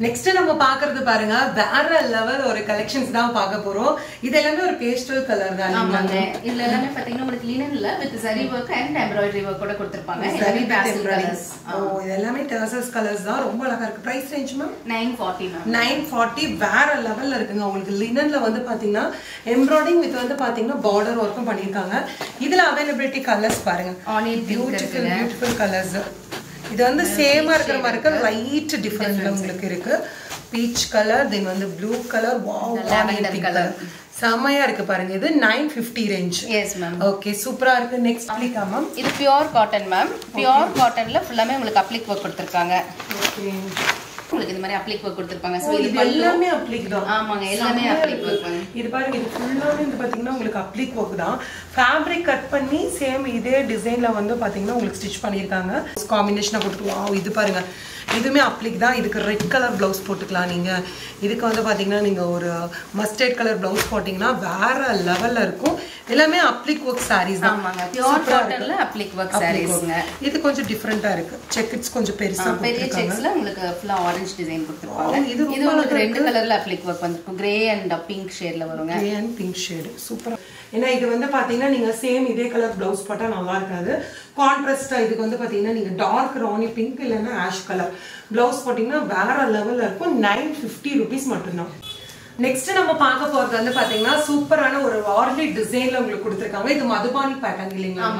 நெக்ஸ்ட் நம்ம பாக்குறது பாருங்க, வேற லெவல் ஒரு கலெக்ஷன்ஸ் தான் பார்க்க போறோம். இது எல்லாமே ஒரு பேஸ்டல் கலர் தான். ஆமாங்க. இதுல எல்லாமே பாத்தீங்கன்னா உங்களுக்கு லினன்ல வித் சரி வர்க் அண்ட் எம்ப்ராய்டரி வர்க் கூட கொடுத்திருப்பாங்க. எல்லாமே பேஸ்டல் கலர்ஸ். ஓ, இது எல்லாமே டர்சஸ் கலர்ஸ் தான். ரொம்ப அழகா இருக்கு. Price range ma'am 940 ma'am. 940. வேற லெவல்ல இருக்குங்க. உங்களுக்கு லினன்ல வந்து பாத்தீங்கன்னா எம்ப்ராய்டிங் வித் வந்து பாத்தீங்கன்னா பார்டர் வர்க்கும் பண்ணிருக்காங்க. இதுல அவைலபிலிட்டி கலர்ஸ் பாருங்க. Beautiful colours. இது வந்து சேமா இருக்கிற மாதிரி இருக்கு. லைட் டிஃபரன்ஸ்ல உங்களுக்கு இருக்கு. பீச் கலர், தென் வந்து blue colour, wow, lavender colour. செமையா இருக்கு பாருங்க. இது 950 ரேஞ்ச். Yes ma'am. ஓகே, சூப்பரா இருக்கு. Next applique ma'am. இது பியூர் காட்டன் மேம். பியூர் காட்டன்ல ஃபுல்லாமே உங்களுக்கு அப்ளிக் வர்க் கொடுத்திருக்காங்க. ஓகே. உங்களுக்கு இந்த மாதிரி அப்ளிக் ஒர்க் கொடுத்திருப்பாங்க. சோ இது எல்லாமே அப்ளிக் தான். ஆமாங்க, எல்லாமே அப்ளிக் ஒர்க். இது பாருங்க, இது ஃபுல்லாவே வந்து பாத்தீங்கன்னா உங்களுக்கு அப்ளிக் ஒர்க் தான். ஃபேப்ரிக் கட் பண்ணி சேம் இதே டிசைன்ல வந்து பாத்தீங்கன்னா உங்களுக்கு ஸ்டிச் பண்ணிருக்காங்க. காம்பினேஷனா கொடுத்து வாவ், இது பாருங்க இதுமே அப்ளிக் தான். இதுக்கு ரெட் கலர் பிளவுஸ் போட்டுக்கலாம் நீங்க. இதுக்கு வந்து பாத்தீங்கன்னா நீங்க ஒரு மஸ்டர்ட் கலர் பிளவுஸ் போட்டீங்கன்னா வேற லெவல்ல இருக்கும். எல்லாமே அப்ளிக் ஒர்க் சாரீஸ் தான். ஆமாங்க, பியூர் காட்டன்ல அப்ளிக் ஒர்க் சாரீஸ்ங்க. இது கொஞ்சம் டிஃபரண்டா இருக்கு. செக்ஸ் கொஞ்சம் பெருசா பெரிய செக்ஸ்ல உங்களுக்கு ஃபுல்லா ஆரஞ்சு டிசைன் கொடுத்திருப்பாங்க. இது உங்களுக்கு ரெட் கலர்ல அப்ளிக் ஒர்க் வந்திருக்கும். கிரே அண்ட் பிங்க் ஷேட்ல வருங்க. கிரே அண்ட் பிங்க் ஷேட் சூப்பரா. ஏன்னா இது வந்து பாத்தீங்கன்னா நீங்க சேம் இதே கலர் பிளவுஸ் போட்டா நல்லா இருக்காது. கான்ட்ராஸ்டா இதுக்கு வந்து பாத்தீங்கன்னா நீங்க டார்க் ராணி பிங்க் இல்லைன்னா ஆஷ் கலர் பிளவுஸ் போட்டீங்கன்னா வேற லெவல்ல இருக்கும். 950 rupees மட்டும்தான். நெக்ஸ்ட் நம்ம பார்க்க போறது வந்து பாத்தீங்கன்னா சூப்பரான ஒரு வார்லி டிசைன்ல உங்களுக்கு கொடுத்திருக்காங்க. இது மதுபானி பேட்டர்ன் இல்லைங்களா?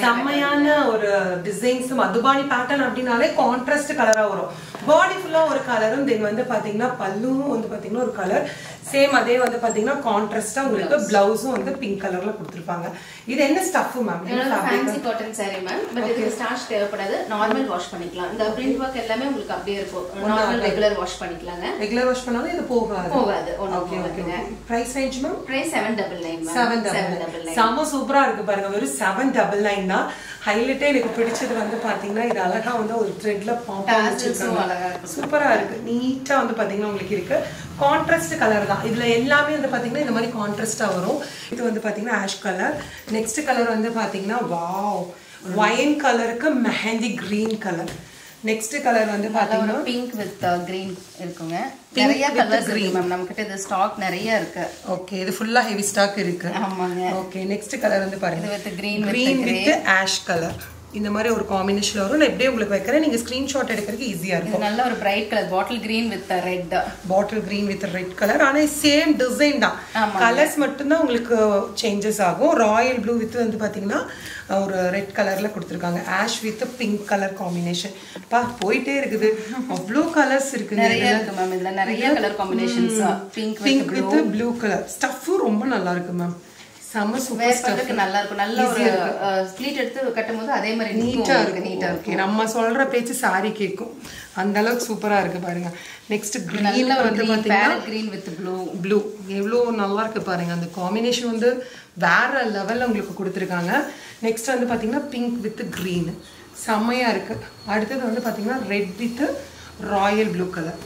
செம்மையான ஒரு டிசைன்ஸ். மதுபானி பேட்டர்ன் அப்படின்னாலே கான்ட்ராஸ்ட் கலரா வரும். பாடி ஃபுல்லா ஒரு கலரும், தென் வந்து பாத்தீங்கன்னா பல்லுவும் வந்து பாத்தீங்கன்னா ஒரு கலர். சேம் அதே வந்து பாத்தீங்கன்னா கான்ட்ராஸ்டா உங்களுக்கு பிளவுஸும் வந்து பிங்க் கலர்ல கொடுத்திருப்பாங்க. இது என்ன stuff ma'am? Fancy cotton saree ma'am. But இதுக்கு ஸ்டார்ச் தேவைப்படாது. நார்மல் வாஷ் பண்ணிக்கலாம். இந்த பிரிண்ட் வர்க் எல்லாமே உங்களுக்கு அப்படியே இருக்கும். நார்மல் ரெகுலர் வாஷ் பண்ணிக்கலாங்க. ரெகுலர் வாஷ் பண்ணாலும் இது போகாது. Okay okay. Price range ma'am? Price 799 ma'am. 799. செம சூப்பரா இருக்கு பாருங்க. வெறும் 799 தான். ஹைலைட்டே எனக்கு பிடிச்சது வந்து பாத்தீங்கன்னா இது அழகா வந்து ஒரு த்ரெட்ல சூப்பரா இருக்கு. நீட்டா வந்து பாத்தீங்கன்னா உங்களுக்கு இருக்கு. கான்ட்ராஸ்ட் கலர் தான். இதுல எல்லாமே வந்து பாத்தீங்கன்னா இந்த மாதிரி கான்ட்ராஸ்டா வரும். இது வந்து பாத்தீங்கன்னா ஆஷ் கலர். நெக்ஸ்ட் கலர் வந்து பாத்தீங்கன்னா வாவ், ஒயின் கலருக்கு mehndi green colour. Next colour வந்து பாத்தீங்கன்னா பிங்க் வித் கிரீன் இருக்குங்க. நிறைய கலர்ஸ் இருக்கு மேம். நமக்கிட்ட இது ஸ்டாக் நிறைய இருக்கு. ஓகே, இது ஃபுல்லா ஹெவி ஸ்டாக் இருக்கு. ஆமாங்க. ஓகே, நெக்ஸ்ட் கலர் வந்து பாருங்க. இது with green with ash colour. இந்த மாதிரி ஒரு காம்பினேஷன் வரும். நான் எப்படியே உங்களுக்கு வைக்கிறேன். நீங்க ஸ்கிரீன்ஷாட் எடுக்கிறதுக்கு ஈஸியா இருக்கும். நல்ல ஒரு bright colour bottle green with red. Bottle green with red colour. ஆனா சேம் டிசைன் தான். கலர்ஸ் மட்டும் தான் உங்களுக்கு சேஞ்சஸ் ஆகும். ராயல் ப்ளூ வித் வந்து பாத்தீங்கன்னா ஒரு ரெட் கலர்ல கொடுத்திருக்காங்க. Ash with pink colour combination. பா போயிட்டே இருக்குது. அவ்ளோ கலர்ஸ் இருக்கு. நிறைய இருக்கு மேம். இதுல நிறைய colour combinations. Pink with blue colour. Stuff ரொம்ப நல்லா இருக்கு மேம். சம சூப்பர் ஸ்டஃப். நல்லா இருக்கும். நல்ல ஒரு ஸ்ப்ளிட் எடுத்து கட்டும்போது அதே மாதிரி நீட்டா இருக்கு. நம்ம சொல்ற பேச்சு சாரி கேக்கும். அந்த அளவுக்கு சூப்பரா இருக்கு பாருங்க. நெக்ஸ்ட் கிரீன்ல வந்து பாத்தீங்கன்னா கிரீன் வித் ப்ளூ எவ்வளவு நல்லா இருக்கு பாருங்க. அந்த காம்பினேஷன் வந்து வேற லெவல்ல உங்களுக்கு கொடுத்திருக்காங்க. நெக்ஸ்ட் வந்து பாத்தீங்கன்னா பிங்க் வித் கிரீன் செம்மையா இருக்கு. அடுத்தது வந்து பாத்தீங்கன்னா red with Royal blue colour.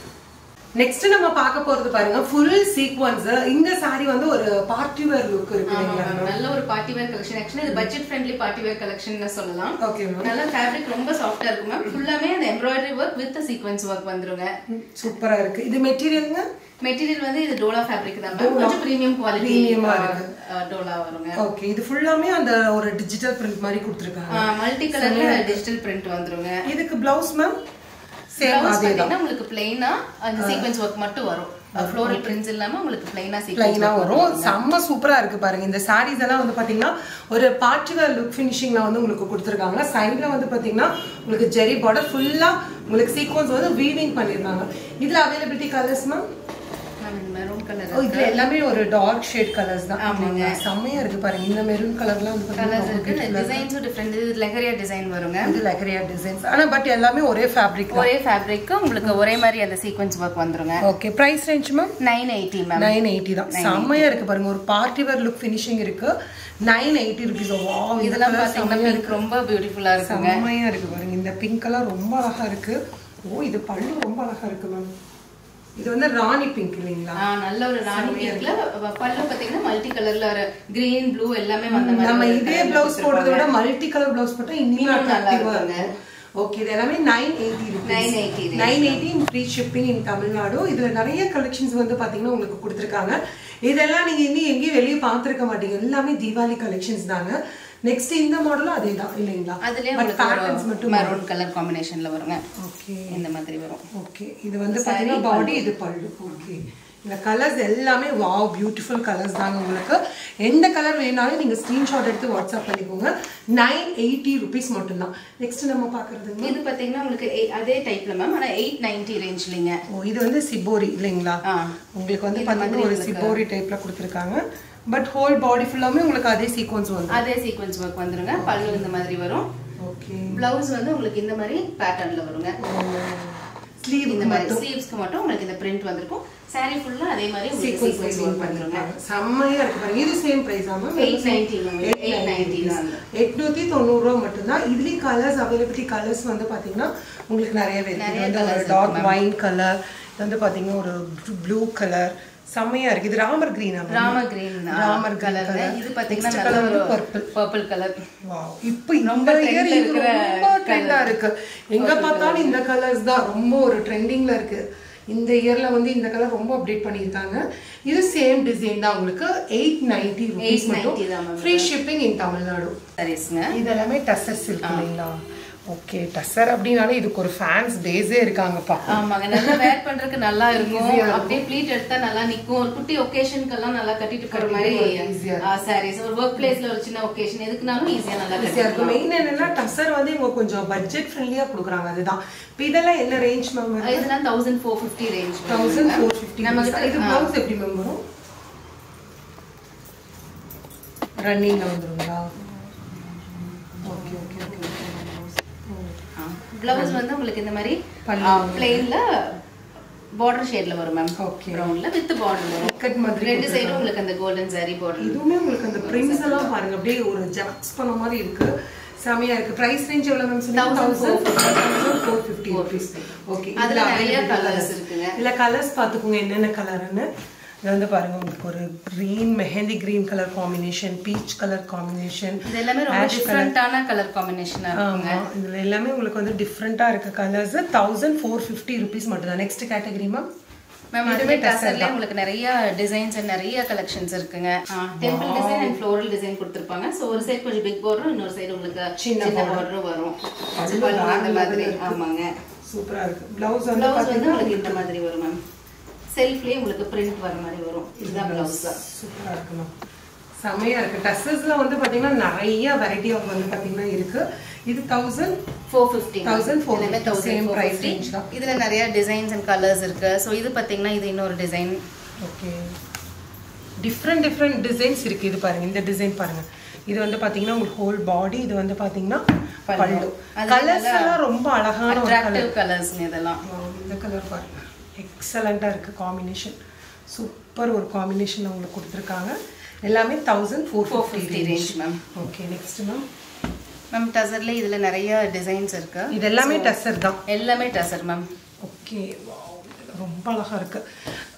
Next நம்ம பார்க்க போறது பாருங்க ஃபுல் சீக்வென்ஸ். இந்த saree வந்து ஒரு பார்ட்டி வேர் லுக் இருக்குங்க. நல்ல ஒரு பார்ட்டி வேர் கலெக்ஷன். एक्चुअली இது பட்ஜெட் ஃப்ரெண்ட்லி பார்ட்டி வேர் கலெக்ஷன்னு சொல்லலாம். Okay ma'am. நல்ல ஃபேப்ரிக் ரொம்ப சாஃப்ட்டா இருக்கு மேம். ஃபுல்லாமே அந்த embroidery work with sequins work வந்துருங்க. சூப்பரா இருக்கு. இது மெட்டீரியல்ங்க? மெட்டீரியல் வந்து இது டோலா ஃபேப்ரிக் தான் மேம். கொஞ்சம் பிரீமியம் குவாலிட்டி இருக்கு. டோலா வருங்க. ஓகே, இது ஃபுல்லாமே அந்த ஒரு டிஜிட்டல் பிரிண்ட் மாதிரி கொடுத்திருக்காங்க. மல்டி கலர்ல டிஜிட்டல் பிரிண்ட் வந்துருங்க. இதுக்கு ப்ளவுஸ் மேம் சேம் அதே தான். உங்களுக்கு ப்ளைனா அந்த சீக்வென்ஸ் வர்க் மட்டும் வரும். ஃப்ளோரல் பிரிண்ட்ஸ் இல்லாம உங்களுக்கு ப்ளைனா வரும். செம்ம சூப்பரா இருக்கு பாருங்க. இந்த sarees எல்லாம் வந்து பாத்தீங்கன்னா ஒரு பார்ட்டி வேர் லுக் ஃபினிஷிங்ல வந்து உங்களுக்கு கொடுத்திருக்காங்க. சைடுல வந்து பாத்தீங்கன்னா உங்களுக்கு ஜெரி பார்டர் ஃபுல்லா உங்களுக்கு சீக்வென்ஸ் வந்து வீவிங் பண்ணிருக்காங்க. இதுல availability colours ma'am? Maroon colour. இது எல்லாமே ஒரு டார்க் ஷேட் கலர்ஸ் தான். ஆமாங்க, செம்மையா இருக்கு பாருங்க. இந்த மெரூன் கலர்லாம் வந்து கலர்ஸ் இருக்கு. டிசைன்ஸும் டிஃபரண்ட். இது லெஹரியா டிசைன் வருங்க. இது லெஹரியா டிசைன்ஸ். ஆனா பட் எல்லாமே ஒரே ஃபேப்ரிக் தான். ஒரே ஃபேப்ரிக் உங்களுக்கு ஒரே மாதிரி அந்த சீக்வென்ஸ் வர்க் வந்துருங்க. Okay, price range ma'am? 980 ma'am. 980 தான். செம்மையா இருக்கு பாருங்க. ஒரு பார்ட்டி வேர் லுக் ஃபினிஷிங் இருக்கு. 980 rupees. வாவ், இதெல்லாம் பாத்தீங்கன்னா பிங்க் ரொம்ப பியூட்டிஃபுல்லா இருக்குங்க. செம்மையா இருக்கு பாருங்க. இந்த பிங்க் கலர் ரொம்ப அழகா இருக்கு. ஓ, இது பல்லு ரொம்ப அழகா இருக்கு மேம். இது வந்து ராணி பிங்க் இல்லீங்களா? நல்ல ஒரு ராணி பிங்க்ல பல்லு பாத்தீங்கன்னா மல்டி கலர்ல கிரீன் ப்ளூ எல்லாமே வந்த மாதிரி. நம்ம இதே ப்ளவுஸ் போடுறத விட மல்டி கலர் ப்ளவுஸ் போட்டா இன்னும் அட்ராக்டிவா இருக்கும். ஓகே, இது எல்லாமே 980 rupees. 980 ஃப்ரீ ஷிப்பிங் இன் தமிழ்நாடு. இதுல நிறைய கலெக்ஷன்ஸ் வந்து பாத்தீங்கன்னா உங்களுக்கு கொடுத்திருக்காங்க. இதெல்லாம் நீங்க இன்னும் எங்கேயும் வெளியே பார்த்திருக்க மாட்டீங்க. எல்லாமே தீபாவளி கலெக்ஷன்ஸ் தாங்க. நெக்ஸ்ட் இந்த மாடலும் அதே தான் இல்லைங்களா? அதுலயே பேட்டர்ன்ஸ் மட்டும் மெரூன் கலர் காம்பினேஷன்ல வருங்க. ஓகே, இந்த மாதிரி வரும். ஓகே, இது வந்து பாத்தீங்கன்னா பாடி, இது பல்லு. ஓகே, இந்த கலர்ஸ் எல்லாமே வாவ் பியூட்டிஃபுல் கலர்ஸ் தாங்க. உங்களுக்கு எந்த கலர் வேணாலும் நீங்க ஸ்கிரீன்ஷாட் எடுத்து வாட்ஸ்அப் பண்ணிக்கோங்க. 980 rupees மட்டும்தான். நெக்ஸ்ட் நம்ம பாக்குறது இது பாத்தீங்கன்னா உங்களுக்கு அதே டைப்ல மேம். ஆனா 890 ரேஞ்ச்லங்க. ஓ, இது வந்து சிபோரி இல்லைங்களா? உங்களுக்கு வந்து பாத்தீங்கன்னா ஒரு சிபோரி டைப்ல கொடுத்திருக்காங்க. பட் ஹோல் பாடி ஃபுல்லாமே உங்களுக்கு அதே சீக்வென்ஸ் வந்து அதே சீக்வென்ஸ் வர்க் வந்துருங்க. பல்லு இந்த மாதிரி வரும். ஓகே, ப்ளவுஸ் வந்து உங்களுக்கு இந்த மாதிரி பேட்டர்ன்ல வருங்க. ஸ்லீவ் இந்த மாதிரி ஸ்லீவ்ஸ்க்கு மட்டும் உங்களுக்கு இந்த பிரிண்ட் வந்திருக்கும். saree ஃபுல்லா அதே மாதிரி உங்களுக்கு சீக்வென்ஸ் வர்க் பண்ணிருக்காங்க. செம்மையா இருக்கு பாருங்க. இது சேம் பிரைஸ் ஆமா 890 தான். 890 ரூபாய் மட்டும் தான். இதுலயே கலர்ஸ் அவைலபிலிட்டி கலர்ஸ் வந்து பாத்தீங்கன்னா உங்களுக்கு நிறையவே இருக்கு. இது வந்து ஒரு டார்க் வைன் கலர், இது வந்து பாத்தீங்கன்னா ஒரு ப்ளூ கலர், செம்மையா இருக்கு. இது ராமர் கிரீன் ராமர் கலர். இது பாத்தீங்கன்னா நல்ல ஒரு பர்பிள் கலர். வாவ், இப்போ இந்த இயர் இது ரொம்ப ட்ரெண்டா இருக்கு. எங்க பார்த்தாலும் இந்த கலர்ஸ் தான் ரொம்ப ஒரு ட்ரெண்டிங்ல இருக்கு. இந்த இயர்ல வந்து இந்த கலர் ரொம்ப அப்டேட் பண்ணிருக்காங்க. இது சேம் டிசைன் தான். உங்களுக்கு 890 ரூபீஸ் மட்டும். ஃப்ரீ ஷிப்பிங் இன் தமிழ்நாடு. சரிங்க. இதெல்லாமே டசர்ஸ் இருக்கு இல்லைங்களா? ஓகே, டசர் அப்படினாலே இதுக்கு ஒரு ஃபேன்ஸ் பேஸே இருக்காங்கப்பா. ஆமாங்க, நல்லா வேர் பண்றதுக்கு நல்லா இருக்கும். அப்படியே ப்ளீட் எடுத்தா நல்லா நிக்கும். ஒரு குட்டி ஒகேஷனுக்கெல்லாம் நல்லா கட்டிட்டு போற மாதிரி சாரீஸ், ஒரு வொர்க் பிளேஸ்ல ஒரு சின்ன ஒகேஷன் எதுக்குனாலும் ஈஸியா நல்லா ஈஸியா இருக்கும். மெயின் என்னன்னா டசர் வந்து இவங்க கொஞ்சம் பட்ஜெட் ஃப்ரெண்ட்லியா கொடுக்குறாங்க. அதுதான். இப்போ இதெல்லாம் என்ன ரேஞ்ச் மேம்? இதெல்லாம் 1450 ரேஞ்ச். 1450. நமக்கு இது ப்ளவுஸ் எப்படி மேம் வரும்? ரன்னிங்ல வந்துருங்களா? Okay okay okay. ப்ளவுஸ் வந்து உங்களுக்கு இந்த மாதிரி பிளெயின்ல border ஷேட்ல வரும் மேம். ஓகே, பிரவுன்ல வித் border வரும். கட் மாதிரி ரெண்டு சைடும் உங்களுக்கு அந்த கோல்டன் saree border. இதுவுமே உங்களுக்கு அந்த பிரிண்ட்ஸ் எல்லாம் பாருங்க அப்படியே ஒரு ஜாக்ஸ் பண்ண மாதிரி இருக்கு. செமையா இருக்கு. பிரைஸ் ரேஞ்ச் எவ்வளவு மேம் சொன்னீங்க? 1450 rupees. ஓகே, அதுல நிறைய கலர்ஸ் இருக்குங்க. இல்ல கலர்ஸ் பாத்துக்கோங்க என்னென்ன கலர்னு. இது வந்து பாருங்க உங்களுக்கு ஒரு green mehndi green colour combination, peach colour combination, இது எல்லாமே ரொம்ப டிஃபரண்டான கலர் காம்பினேஷனா இருக்குங்க. இதுல எல்லாமே உங்களுக்கு வந்து டிஃபரண்டா இருக்க கலர்ஸ். 1450 rupees மட்டும் தான். Next category ma'am. மேம் அதுவே டசர்ல உங்களுக்கு நிறைய டிசைன்ஸ் and நிறைய கலெக்ஷன்ஸ் இருக்குங்க. Temple design and floral design கொடுத்திருப்பாங்க. சோ ஒரு சைடு கொஞ்சம் பிக் border, இன்னொரு சைடு உங்களுக்கு சின்ன border வரும். அந்த மாதிரி. ஆமாங்க, சூப்பரா இருக்கு. ப்ளவுஸ் வந்து உங்களுக்கு இந்த மாதிரி வரும் மேம். செல்ஃப்லயே உங்களுக்கு பிரிண்ட் வர மாதிரி வரும். இதுதான் ப்ளவுஸ். சூப்பரா இருக்கு மேம். செமையா இருக்கு. டசர்ஸ்ல வந்து பாத்தீங்கன்னா நிறைய வெரைட்டி ஆஃப் வந்து பாத்தீங்கன்னா இருக்கு. இது 1450 சேம் பிரைஸ் ரேஞ்ச் தான். இதுல நிறைய டிசைன்ஸ் and கலர்ஸ் இருக்கு. சோ இது பாத்தீங்கன்னா இது இன்னொரு டிசைன். ஓகே, டிஃபரண்ட் டிசைன்ஸ் இருக்கு. இது பாருங்க, இந்த டிசைன் பாருங்க. இது வந்து பாத்தீங்கன்னா உங்களுக்கு ஹோல் பாடி. இது வந்து பாத்தீங்கன்னா பல்லு. கலர்ஸ் எல்லாம் ரொம்ப அழகான அட்ராக்டிவ் கலர்ஸ் இதெல்லாம். இந்த கலர் பாருங்க, எக்ஸலண்டா இருக்கு காம்பினேஷன். சூப்பர் ஒரு காம்பினேஷன் உங்களுக்கு கொடுத்துருக்காங்க. எல்லாமே 1450 range ma'am. Okay, next ma'am. Ma'am டசர்ல இதுல நிறைய டிசைன்ஸ் இருக்கு. இது எல்லாமே டசர் தான். எல்லாமே டசர் மேம். ஓகே, ரொம்ப அழகா இருக்கு.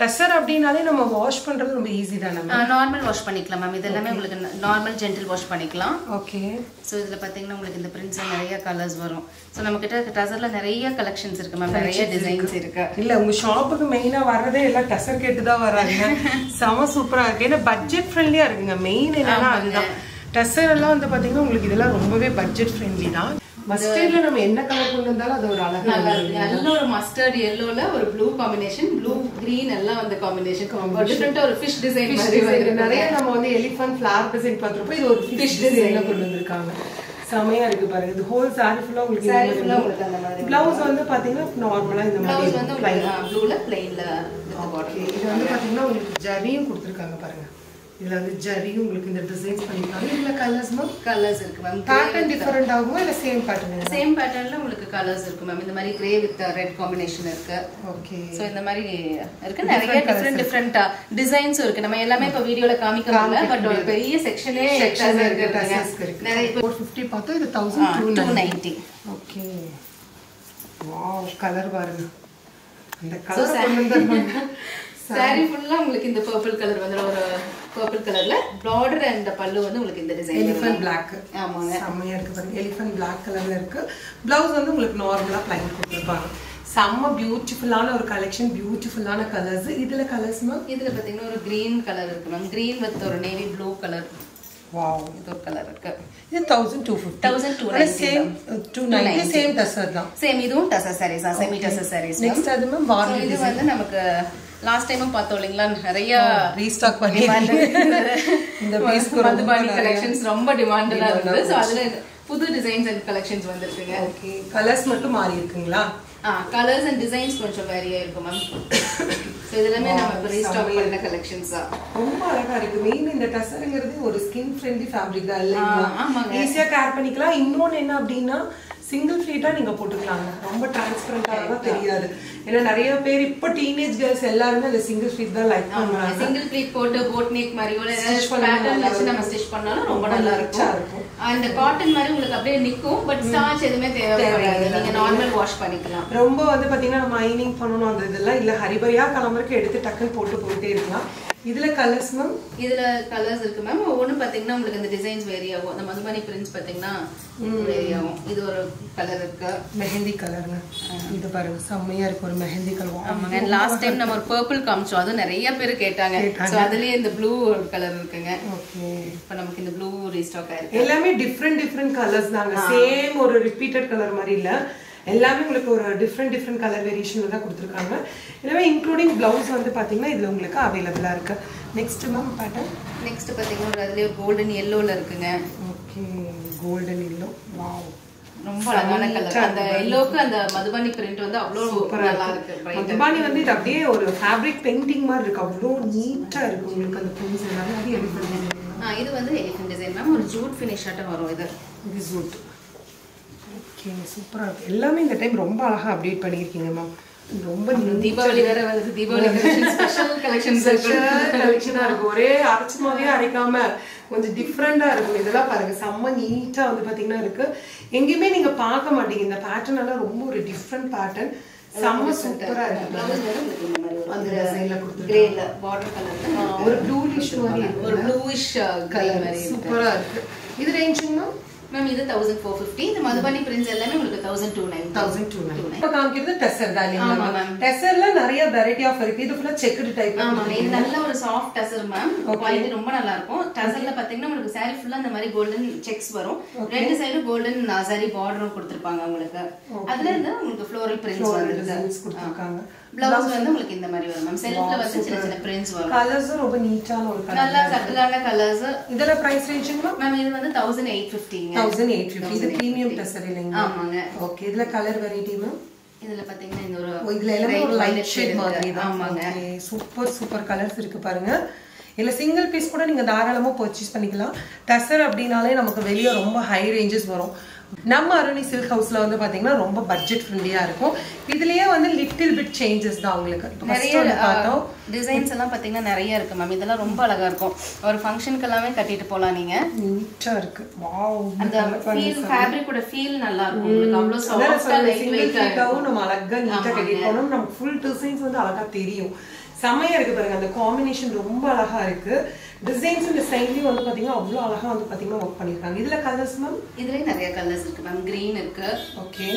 டசர் அப்படினாலே நம்ம வாஷ் பண்றது ரொம்ப ஈஸி தானே மேம்? நார்மல் வாஷ் பண்ணிக்கலாம் மேம். இது எல்லாமே உங்களுக்கு நார்மல் ஜென்டில் வாஷ் பண்ணிக்கலாம். ஓகே. சோ இதுல பாத்தீங்கன்னா உங்களுக்கு இந்த பிரிண்ட்ஸ் நிறைய கலர்ஸ் வரும். சோ நம்ம கிட்ட டசர்ல நிறைய கலெக்ஷன்ஸ் இருக்கு மேம். நிறைய டிசைன்ஸ் இருக்கு. இல்ல உங்க ஷாப்புக்கு மெயினா வர்றதே எல்லாம் டசர் கேட்டு தான் வராங்க. செம சூப்பரா இருக்கு. ஏன்னா பட்ஜெட் ஃப்ரெண்ட்லியா இருக்குங்க. மெயின் என்னன்னா அதுதான். டசர் எல்லாம் வந்து பாத்தீங்கன்னா உங்களுக்கு இதெல்லாம் ரொம்பவே பட்ஜெட் ஃப்ரெண்ட்லி தான். மஸ்டர்ட்ல நம்ம என்ன கலர் கொண்டு வந்தாலும் அது ஒரு அழகா இருக்கு. நல்ல ஒரு மஸ்டர்ட் yellowல ஒரு ப்ளூ காம்பினேஷன், ப்ளூ green எல்லாம் வந்து காம்பினேஷன். டிஃபரண்டா ஒரு ஃபிஷ் டிசைன் மாதிரி வருது. நிறைய நம்ம வந்து எலிஃபண்ட் ஃபிளவர் டிசைன் பாத்துறப்போ இது ஒரு ஃபிஷ் டிசைன்ல கொண்டு வந்திருக்காங்க. செமையா இருக்கு பாருங்க. இது ஹோல் saree ஃபுல்லா உங்களுக்கு அந்த மாதிரி. ப்ளவுஸ் வந்து பாத்தீங்கன்னா நார்மலா இந்த மாதிரி ப்ளவுஸ் வந்து ப்ளூல பிளைன்ல ஓகே. இது வந்து பாத்தீங்கன்னா உங்களுக்கு ஜரியும் கொடுத்திருக்காங்க பாருங்க. இதுல வந்து ஜரியும் உங்களுக்கு இந்த டிசைன்ஸ் பண்ணிருக்காங்க. இதுல கலர்ஸ் மேம் கலர்ஸ் இருக்கு மேம். பேட்டர்ன் டிஃபரண்ட் ஆகுமா இல்ல சேம் பேட்டர்ன்? சேம் பேட்டர்ன்ல உங்களுக்கு கலர்ஸ் இருக்கு மேம். இந்த மாதிரி கிரே வித் ரெட் காம்பினேஷன் இருக்கு. ஓகே. சோ இந்த மாதிரி இருக்கு. நிறைய டிஃபரண்ட் டிசைன்ஸ் இருக்கு. நம்ம எல்லாமே இப்ப வீடியோல காமிக்க முடியல. பட் ஒரு பெரிய செக்ஷனே இருக்கு. நிறைய 450 பார்த்தா இது 1290. ஓகே. வாவ், கலர் பாருங்க. அந்த கலர் கொண்டு saree ஃபுல்லா உங்களுக்கு இந்த பர்பிள் கலர் வந்து ஒரு பர்பிள் கலர்ல border and பல்லு வந்து உங்களுக்கு இந்த டிசைன் எலிஃபண்ட் black. ஆமாங்க, செமையா இருக்கு பாருங்க. எலிஃபண்ட் black கலர்ல இருக்கு. ப்ளவுஸ் வந்து உங்களுக்கு நார்மலா ப்ளைன் கொடுத்திருப்பாங்க. செம்ம பியூட்டிஃபுல்லான ஒரு கலெக்ஷன், பியூட்டிஃபுல்லான கலர்ஸ். இதுல கலர்ஸ் மேம் இதுல பாத்தீங்கன்னா ஒரு green கலர் இருக்கு மேம். green வித் ஒரு நேவி ப்ளூ கலர். வாவ், இது ஒரு கலர் இருக்கு. இது 1250. சேம் 290 சேம் டசர் தான். சேம் இதுவும் டசர் sarees தான். Semi tussar sarees. நெக்ஸ்ட் அது மேம் வார்லி. இது வந்து நமக்கு லாஸ்ட் டைமும் பார்த்தோம் இல்லைங்களா? நிறைய ரீஸ்டாக் பண்ணி இந்த பீஸ்க்கு மதுபானி கலெக்ஷன்ஸ் ரொம்ப டிமாண்டடா இருந்தது. சோ அதுல புது டிசைன்ஸ் அண்ட் கலெக்ஷன்ஸ் வந்திருக்குங்க. ஓகே. கலர்ஸ் மட்டும் மாறி இருக்குங்களா? கலர்ஸ் அண்ட் டிசைன்ஸ் கொஞ்சம் வேரியா இருக்கும் மேம். சோ இதெல்லாம் நம்ம ரீஸ்டாக் பண்ண கலெக்ஷன்ஸா ரொம்ப அழகா இருக்கு. மெயின் இந்த டசர்ங்கிறது ஒரு ஸ்கின் ஃப்ரெண்ட்லி ஃபேப்ரிக் தான் இல்லைங்களா? ஈஸியா கேர் பண்ணிக்கலாம். இன்னொன்னு என்ன அப்படின்னா சிங்கிள் ஃப்ளீட்டா நீங்க போட்டுக்கலாங்க. ரொம்ப டிரான்ஸ்பரண்டா தெரியாது. ஏன்னா நிறைய பேர் இப்ப டீனேஜ் கேர்ள்ஸ் எல்லாரும் அந்த சிங்கிள் ஃப்ளீட் தான் லைக் பண்றாங்க. சிங்கிள் ஃப்ளீட் போட்டு போட் நெக் மாதிரி ஒரு பேட்டர்ன் வச்சு நம்ம ஸ்டிச் பண்ணாலும் ரொம்ப நல்லா இருக்கும். அந்த காட்டன் மாதிரி உங்களுக்கு அப்படியே நிக்கும். பட் ஸ்டார்ச் எதுவுமே தேவைப்படாது. நீங்க நார்மல் வாஷ் பண்ணிக்கலாம். ரொம்ப வந்து பாத்தீங்கன்னா நம்ம ஐனிங் பண்ணணும் அந்த இதெல்லாம் இல்ல, ஹரிபரியா கிளம்புறதுக்கு எடுத்து டக்குன்னு போயிட்டே இருக்கலாம். இதுல கலர்ஸ் மேம்? இதுல கலர்ஸ் இருக்கு மேம். ஒவ்வொன்னு பாத்தீங்கன்னா உங்களுக்கு இந்த டிசைன்ஸ் வேரி ஆகும். அந்த மதுபானி பிரிண்ட்ஸ் பாத்தீங்கன்னா வேரி ஆகும். இது ஒரு கலர் இருக்கு, மெஹந்தி கலர்ங்க. இது பாருங்க செம்மையா இருக்கு, ஒரு மெஹந்தி கலர். ஆமாங்க. லாஸ்ட் டைம் நம்ம ஒரு பர்பிள் காமிச்சோம், அது நிறைய பேர் கேட்டாங்க. சோ அதுலயே இந்த ப்ளூ கலர் இருக்குங்க. ஓகே, இப்போ நமக்கு இந்த ப்ளூ ரீஸ்டாக் ஆயிருக்கு. எல்லாமே டிஃபரெண்ட் கலர்ஸ் தாங்க. சேம் ஒரு ரிப்பீட்டட் கலர் மாதிரி இல்ல, எல்லாமே உங்களுக்கு ஒரு டிஃப்ரெண்ட் கலர் வேரியேஷன்ல தான் கொடுத்துருக்காங்க. எனவே இன்க்ளூடிங் பிளவுஸ் வந்து பாத்தீங்கன்னா இதுல உங்களுக்கு அவைலபிளா இருக்கு. Next ma'am pattern. நெக்ஸ்ட் பாத்தீங்கன்னா ஒரு அதுலயே கோல்டன் yellowல இருக்குங்க. Okay, golden yellow. வாவ், ரொம்ப அழகான கலர். அந்த yellowக்கு அந்த மதுபானி பிரிண்ட் வந்து அவ்வளவு நல்லா இருக்கு. மதுபானி வந்து இது அப்படியே ஒரு ஃபேப்ரிக் பெயிண்டிங் மாதிரி இருக்கு, அவ்வளவு நீட்டா இருக்கு உங்களுக்கு அந்த பிரிண்ட்ஸ் எல்லாமே. அது எலிஃபென்ட். இது வந்து எலிஃபென்ட் டிசைன் மேம். ஒரு ஜூட் ஃபினிஷ் ஆட்ட வரும் இது. இது ஜூட். ஓகே, சூப்பரா இருக்கு. எல்லாமே இந்த டைம் ரொம்ப அழகா அப்டேட் பண்ணிருக்கீங்க மேம். ரொம்ப தீபாவளி வேற வருது. தீபாவளி கலெக்ஷன் ஸ்பெஷல் கலெக்ஷனா இருக்கு. ஒரே அரைச்சுமாவே அரைக்காம கொஞ்சம் டிஃப்ரெண்டா இருக்கும். இதெல்லாம் பாருங்க செம்ம நீட்டா வந்து பாத்தீங்கன்னா இருக்கு. எங்கேயுமே நீங்க பார்க்க மாட்டீங்க இந்த பேட்டர்ன் எல்லாம். ரொம்ப ஒரு டிஃப்ரெண்ட் பேட்டர்ன், செம்ம சூப்பரா இருக்கு. அந்த டிசைன்ல கொடுத்து கிரேல பார்டர் கலர்ல ஒரு ப்ளூயிஷ் மாதிரி, ஒரு ப்ளூயிஷ் கலர் மாதிரி சூப்பரா இருக்கு. இது ரேஞ்சுங்க மேம்? இது 1450. இந்த மதுபானி பிரிண்ட்ஸ் எல்லாமே உங்களுக்கு 1299. இப்ப காமிக்கிறது டெசர் தான் இல்லையா? டெசர்ல நிறைய வெரைட்டி ஆஃப் இருக்கு. இது ஃபுல்லா செக்குடு டைப். ஆமா, இது நல்ல ஒரு சாஃப்ட் டெசர் மேம். குவாலிட்டி ரொம்ப நல்லா இருக்கும். டெசர்ல பாத்தீங்கன்னா உங்களுக்கு saree ஃபுல்லா இந்த மாதிரி கோல்டன் செக்ஸ் வரும். ரெண்டு சைடு கோல்டன் saree பார்டரும் கொடுத்திருப்பாங்க உங்களுக்கு. அதுல இருந்து உங்களுக்கு ஃப்ளோரல் பிரிண்ட்ஸ் கொடுத்திருக்காங்க. பிளவுஸ் வந்து உங்களுக்கு இந்த மாதிரி வரும் மேம். செல்ஃப்ல வந்து சின்ன பிரிண்ட்ஸ் வரும். கலர்ஸ் ரொம்ப நீட்டான ஒரு கலர், நல்ல சட்டிலான கலர்ஸ். இதோட பிரைஸ் ரேஞ்சுங்க மேம்? இது வந்து 1850. 1850. இது பிரீமியம் டெசர் இல்லைங்க? ஆமாங்க. ஓகே, இதுல கலர் வெரைட்டி மேம்? இதுல பாத்தீங்கன்னா இந்த இதுல எல்லாமே ஒரு லைட் ஷேட் மாதிரி தான். ஆமாங்க. சூப்பர் கலர்ஸ் இருக்கு பாருங்க. இல்ல சிங்கிள் பீஸ் கூட நீங்க தாராளமா பர்ச்சேஸ் பண்ணிக்கலாம். டெசர் அப்படினாலே நமக்கு வெளிய ரொம்ப ஹை ரேஞ்சஸ் வரும். நம்ம அருணி சில்க் ஹவுஸ்ல வந்து பாத்தீங்கன்னா ரொம்ப பட்ஜெட் ஃப்ரெண்ட்லியா இருக்கும். இதுலயே வந்து லிட்டில் பிட் சேஞ்சஸ் தான் உங்களுக்கு. நிறைய பார்த்தோம் டிசைன்ஸ் எல்லாம் பாத்தீங்கன்னா நிறைய இருக்கு மேம். இதெல்லாம் ரொம்ப அழகா இருக்கும். ஒரு ஃபங்க்ஷனுக்கு எல்லாமே கட்டிட்டு போலாம் நீங்க. நீட்டா இருக்கு. வாவ், அந்த ஃபீல் ஃபேப்ரிக்கோட ஃபீல் நல்லா இருக்கும் உங்களுக்கு. அவ்வளவு சாஃப்ட்டா லைட் வெயிட்டா இருக்கும். நம்ம அழகா நீட்டா கட்டிட்டு போனோம். நமக்கு ஃபுல் டிசைன்ஸ் வந்து அழகா தெரியும். செமையா இருக்கு பாருங்க. அந்த காம்பினேஷன் ரொம்ப அழகா இருக்கு. டிசைன்ஸ் இந்த சைட்லயும் வந்து பாத்தீங்கன்னா அவ்வளவு அழகா வந்து பாத்தீங்கன்னா ஒர்க் பண்ணிருக்காங்க. இதுல கலர்ஸ் மேம்? இதுல நிறைய கலர்ஸ் இருக்கு மேம். கிரீன் இருக்கு. ஓகே,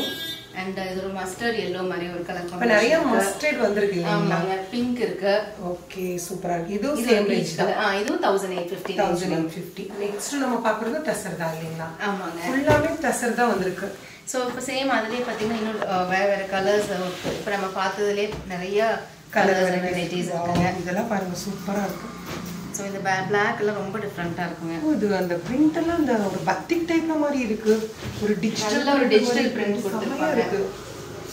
அண்ட் இது ஒரு மஸ்டர்ட் yellow மாதிரி ஒரு கலர் காம்பினேஷன். இப்ப நிறைய மஸ்டர்ட் வந்திருக்கு. ஆமாங்க, பிங்க் இருக்கு. ஓகே, சூப்பரா இருக்கு. இது சேம் ரேஞ்ச் தான். இது 1850. 1850. நெக்ஸ்ட் நம்ம பாக்குறது டெசர் தான் இல்லீங்களா? ஆமாங்க, ஃபுல்லாவே டெசர் தான் வந்திருக்கு. சோ இப்போ சேம் அதுலயே பாத்தீங்கன்னா இன்னும் வேற கலர்ஸ் இருக்கு. இப்போ நம்ம பார்த்ததுலயே நிறைய கலர் வெரைட்டிஸ் இருக்குங்க. இதெல்லாம் பாருங்க சூப்பரா இருக்கு. சோ இந்த பிளாக் எல்லாம் ரொம்ப டிஃபரண்டா இருக்குங்க. இது அந்த பிரிண்ட் எல்லாம் அந்த ஒரு பத்திக் டைப்ல மாதிரி இருக்கு. ஒரு டிஜிட்டல் பிரிண்ட் கொடுத்திருக்காங்க.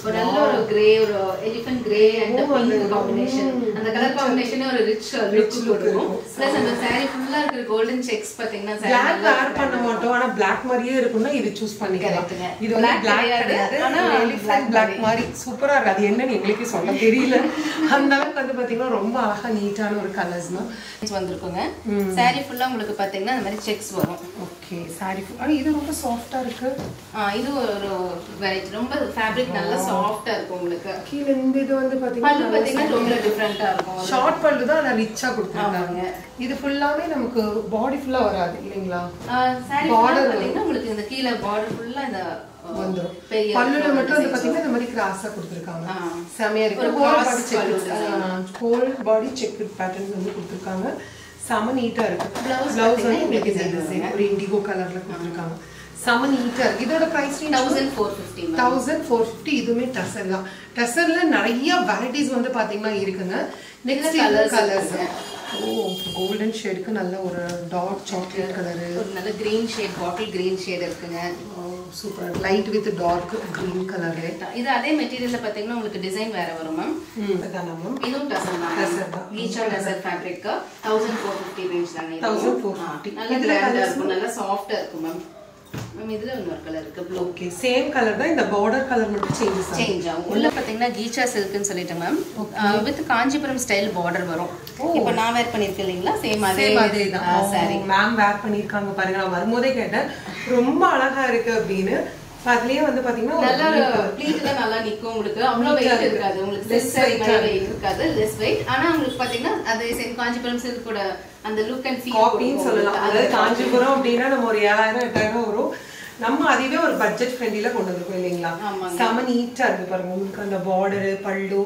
ஒரு நல்ல ஒரு கிரே, ஒரு elephant grey and pink combination. அந்த கலர் காம்பினேஷனே ஒரு ரிச் லுக் கொடுக்கும். பிளஸ் அந்த saree ஃபுல்லா இருக்கிற கோல்டன் செக்ஸ் பாத்தீங்கன்னா Black வேர் பண்ண மாட்டோம். ஆனா Black மாதிரியே இருக்கும்னா இது சூஸ் பண்ணிக்கலாம். இது வந்து Black கிடையாது. ஆனா எலிஃபென்ட் Black மாதிரி சூப்பரா இருக்கு. அது என்னன்னு எங்களுக்கே சொல்ல தெரியல. அந்த அளவுக்கு வந்து பாத்தீங்கன்னா ரொம்ப அழகா நீட்டான ஒரு கலர்ஸ்னா வந்திருக்குங்க. saree ஃபுல்லா உங்களுக்கு பாத்தீங்கன்னா அந்த மாதிரி செக்ஸ் வரும். ஓகே, saree ஆனா இது ரொம்ப சாஃப்ட்டா இருக்கு. இது ஒரு வெரைட்டி. ரொம்ப ஃபேப்ரிக் நல்லா சாஃப்ட்டா இருக்கும் உங்களுக்கு. கீழ இந்த இது வந்து பாத்தீங்கன்னா ரொம்ப டிஃபரண்டா இருக்கும். ஷார்ட் பல்லு தான் ஆனா ரிச்சா கொடுத்திருக்காங்க. இது ஃபுல்லாவே நமக்கு பாடி ஃபுல்லா வராது இல்லீங்களா? saree பார்டர் பாத்தீங்கன்னா உங்களுக்கு இந்த கீழ பார்டர் ஃபுல்லா இந்த வந்துரும். பல்லுல மட்டும் வந்து பாத்தீங்கன்னா இந்த மாதிரி கிராஸா கொடுத்திருக்காங்க. செமையா இருக்கு. ஹோல் பாடி செக் பேட்டர்ன் வந்து கொடுத்திருக்காங்க. செம நீட்டா இருக்கு. பிளவுஸ் வந்து உங்களுக்கு இந்த டிசைன் ஒரு இண்டிகோ கலர்ல கொடுத்திருக்காங்க. செம நீட்டா இருக்கு. இதோட பிரைஸ் 1450. 1450. இதுமே டெசர் தான். டெசர்ல நிறைய வெரைட்டிஸ் வந்து பாத்தீங்கன்னா இருக்குங்க. Next colours. ஓ, கோல்டன் ஷேட்க்கு நல்ல ஒரு டார்க் சாக்லேட் கலர், ஒரு நல்ல green shade, bottle green shade இருக்குங்க. Super light with dark green colour. இது அதே மெட்டீரியல்ல பாத்தீங்கன்னா உங்களுக்கு டிசைன் வேற வரும் மேம். அதானா மேம்? இதுவும் டசர் தான். டசர் தான். Each on tussar fabric 1450 range தாங்க. 1450. நல்ல கிராண்டா இருக்கும், நல்ல சாஃப்ட்டா இருக்கும் மேம். மேம் இதுல இன்னொரு கலர் இருக்கு ப்ளூ. ஓகே சேம் கலர் தான், இந்த border கலர் மட்டும் சேஞ்ச் ஆகும். உள்ள பாத்தீங்கன்னா கீச்சா சில்க்னு சொல்லிட்டு ma'am with Kanchipuram style border வரும். இப்போ நான் வேர் பண்ணிருக்கேன் இல்லீங்களா, சேம் அதே தான் saree மேம் வேர் பண்ணிருக்காங்க பாருங்க. நான் வரும்போதே கேட்டேன் ரொம்ப அழகா இருக்கு அப்படின்னு. அதுலயே வந்து பாத்தீங்கன்னா நல்ல ப்ளீட்ல நல்லா நிக்கும். உங்களுக்கு அவ்வளவு வெயிட் இருக்காது, உங்களுக்கு லெஸ் வெயிட் இருக்காது, லெஸ் வெயிட். ஆனா உங்களுக்கு பாத்தீங்கன்னா அது சேம் காஞ்சிபுரம் சில்க் கூட அந்த லுக் அண்ட் ஃபீல் காப்பின்னு சொல்லலாம். அதாவது காஞ்சிபுரம் அப்படின்னா நம்ம ஒரு 7000 8000 வரும். நம்ம அதுவே ஒரு பட்ஜெட் ஃப்ரெண்ட்லில கொண்டு வந்திருக்கோம் இல்லைங்களா. செம நீட்டா இருக்கு பாருங்க. உங்களுக்கு அந்த பார்டர் பல்லு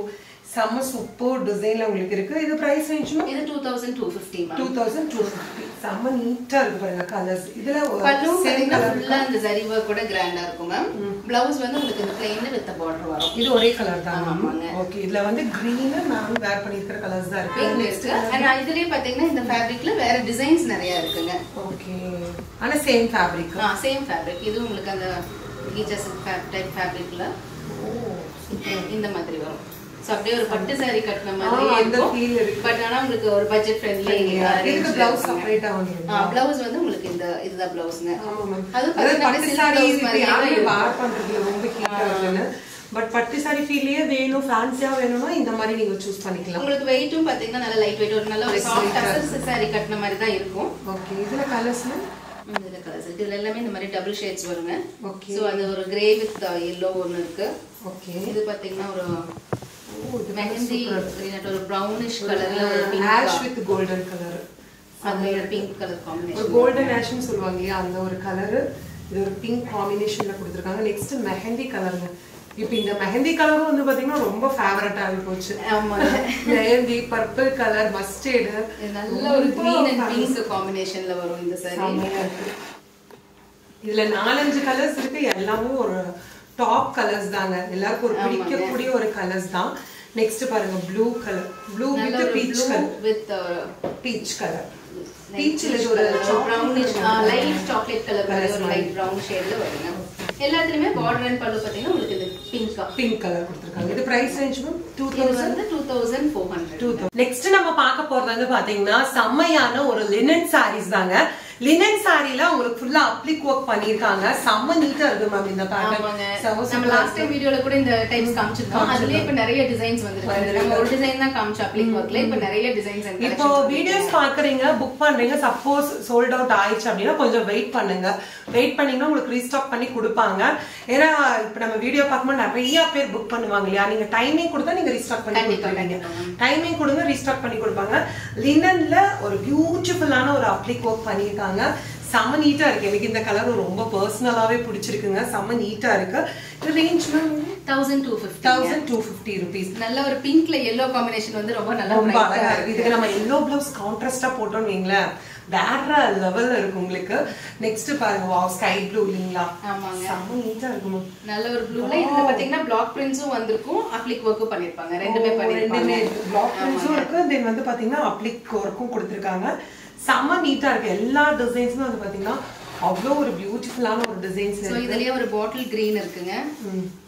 செம சூப்பர் டிசைன்ல உங்களுக்கு இருக்கு. இது பிரைஸ் ரேஞ்சும் இது 2250 மேம். 2250 செம நீட்டா இருக்கு பாருங்க கலர்ஸ். இதுல பல்லு பாத்தீங்கன்னா ஃபுல்லா அந்த ஜரி வர்க் கூட கிராண்டா இருக்கும் மேம். ப்ளவுஸ் வந்து உங்களுக்கு இந்த ப்ளைன் வித் border வரும். இது ஒரே கலர் தான். ஓகே இதுல வந்து green மேம் வேர் பண்ணிருக்கிற கலர்ஸ் தான் இருக்கு. நெக்ஸ்ட் and இதுலயே பாத்தீங்கன்னா இந்த ஃபேப்ரிக்ல வேற டிசைன்ஸ் நிறைய இருக்குங்க. ஓகே ஆனா சேம் ஃபேப்ரிக். Same fabric. இது உங்களுக்கு அந்த கீச்சா சில்க் டைப் ஃபேப்ரிக்ல இந்த மாதிரி வரும். சோ அப்படியே ஒரு பட்டு saree கட்டன மாதிரி இருக்கும். பட் ஆனா உங்களுக்கு ஒரு பட்ஜெட் ஃப்ரெண்ட்லி. இதுக்கு ப்ளவுஸ் செப்பரேட்டா வந்துரும். ப்ளவுஸ் வந்து உங்களுக்கு இதுதான் ப்ளவுஸ்ங்க. ஆமா மேம். அது பட்டு saree மாதிரி வேர் பண்றதுல ரொம்ப ஹீட்டா இருக்குன்னு. பட் பட்டு saree ஃபீல்லையே வேணும், ஃபேன்சியா வேணும்னா இந்த மாதிரி நீங்க சூஸ் பண்ணிக்கலாம். உங்களுக்கு வெயிட்டும் பாத்தீங்கன்னா நல்ல லைட் வெயிட், ஒரு நல்ல ஒரு சாஃப்ட் டசல்ஸ் saree கட்டன மாதிரி தான் இருக்கும். ஓகே இதுல கலர்ஸ்னா இதுல கலர்ஸ் இருக்கு. இதுல எல்லாமே இந்த மாதிரி டபுள் ஷேட்ஸ் வருங்க. ஓகே சோ அது ஒரு கிரே வித் yellow ஒன்னு இருக்கு. ஓகே இது பாத்தீங்கன்னா ஒரு மெஹந்தி green ஒரு brownish கலர்ல ஒரு pink ash with golden color. அது ஒரு பிங்க் கலர் காம்பினேஷன். ஒரு கோல்டன் ஆஷ்னு சொல்லுவாங்க இல்லையா, அந்த ஒரு கலர். இது ஒரு பிங்க் காம்பினேஷன்ல கொடுத்திருக்காங்க. நெக்ஸ்ட் மெஹந்தி கலர்ங்க. இப்போ இந்த மெஹந்தி கலரும் வந்து பாத்தீங்கன்னா ரொம்ப ஃபேவரட் ஆகி போச்சு. ஆமா மெஹந்தி பர்பிள் கலர் மஸ்டர்ட் நல்ல ஒரு green and pink காம்பினேஷன்ல வரும் இந்த saree. இதுல 4-5 கலர்ஸ் இருக்கு. எல்லாமே ஒரு டாப் கலர்ஸ் தாங்க. எல்லாருக்கும் ஒரு பிடிக்கக்கூடிய ஒரு கலர்ஸ் தான். நெக்ஸ்ட் பாருங்க blue colour. Blue with peach colour. With peach colour. பீச்ல ஒரு brownish லைட் சாக்லேட் கலர் மாதிரி ஒரு லைட் brown ஷேட்ல வருங்க. எல்லாத்துலயுமே border and பல்லு பாத்தீங்கன்னா உங்களுக்கு இது பிங்க் கலர் கொடுத்திருக்காங்க. இது பிரைஸ் ரேஞ்ச் 2400. நெக்ஸ்ட் நம்ம பார்க்க போறது வந்து பாத்தீங்கன்னா செம்மையான ஒரு லினன் சாரீஸ் தாங்க. லினன் சாரில உங்களுக்கு ஃபுல்லா அப்ளிக் வர்க் பண்ணிருக்காங்க. செம்ம நீட்டா இருக்கு மேம் இந்த பேட்டர்ன். நம்ம லாஸ்ட் டைம் வீடியோல கூட இந்த டைப்ஸ் காமிச்சிருக்கோம். அதுலயே இப்ப நிறைய டிசைன்ஸ் வந்திருக்கு. நம்ம ஒரு டிசைன் தான் காமிச்சோம் அப்ளிக் வர்க்ல. இப்ப நிறைய டிசைன்ஸ் அண்ட் இப்போ வீடியோஸ் பாக்குறீங்க, புக் பண்றீங்க, சப்போஸ் சோல்ட் அவுட் ஆயிடுச்சு அப்படின்னா கொஞ்சம் வெயிட் பண்ணுங்க. வெயிட் பண்ணீங்கன்னா உங்களுக்கு ரீஸ்டாக் பண்ணி கொடுப்பாங்க. ஏன்னா இப்ப நம்ம வீடியோ பார்க்கும்போது நிறைய பேர் புக் பண்ணுவாங்க இல்லையா. நீங்க டைமிங் கொடுத்தா நீங்க ரீஸ்டாக் பண்ணி கொடுப்பீங்க. டைமிங் கொடுங்க, ரீஸ்டாக் பண்ணி கொடுப்பாங்க. லினன்ல ஒரு பியூட்டிஃபுல்லான ஒரு அப்ளிக் வர்க் பண்ணிருக்காங்க. செம்ம நீட்டா இருக்கு. எனக்கு இந்த கலர் ரொம்ப பர்சனலாவே பிடிச்சிருக்குங்க. செம்ம நீட்டா இருக்கு. இது ரேஞ்ச் 1250 ரூபீஸ். நல்ல ஒரு பிங்க்ல yellow காம்பினேஷன் வந்து ரொம்ப நல்லா அழகா இருக்கு. இதுக்கு நம்ம yellow ப்ளவுஸ் கான்ட்ராஸ்டா போட்டோம்னு வைங்களேன், வேற லெவல்ல இருக்கு உங்களுக்கு. நெக்ஸ்ட் பாருங்க, வாவ் ஸ்கை ப்ளூ இல்லீங்களா. ஆமாங்க செம்ம நீட்டா இருக்கு. நல்ல ஒரு ப்ளூல இதுல பாத்தீங்கன்னா பிளாக் பிரிண்ட்ஸும் வந்திருக்கும், அப்ளிக் வர்க்கும் பண்ணிருப்பாங்க. ரெண்டுமே பண்ணிருப்பாங்க. பிளாக் பிரிண்ட்ஸும் இருக்கு, தென் வந்து பாத்தீங்கன்னா அப்ளிக் வர்க்கும் கொடுத்திருக்காங்க. செம்ம நீட்டா இருக்கு. எல்லா டிசைன்ஸும் வந்து பாத்தீங்கன்னா அவ்வளோ ஒரு பியூட்டிஃபுல்லான ஒரு டிசைன்ஸ். சோ இதுலயே ஒரு பாட்டில் கிரீன் இருக்குங்க.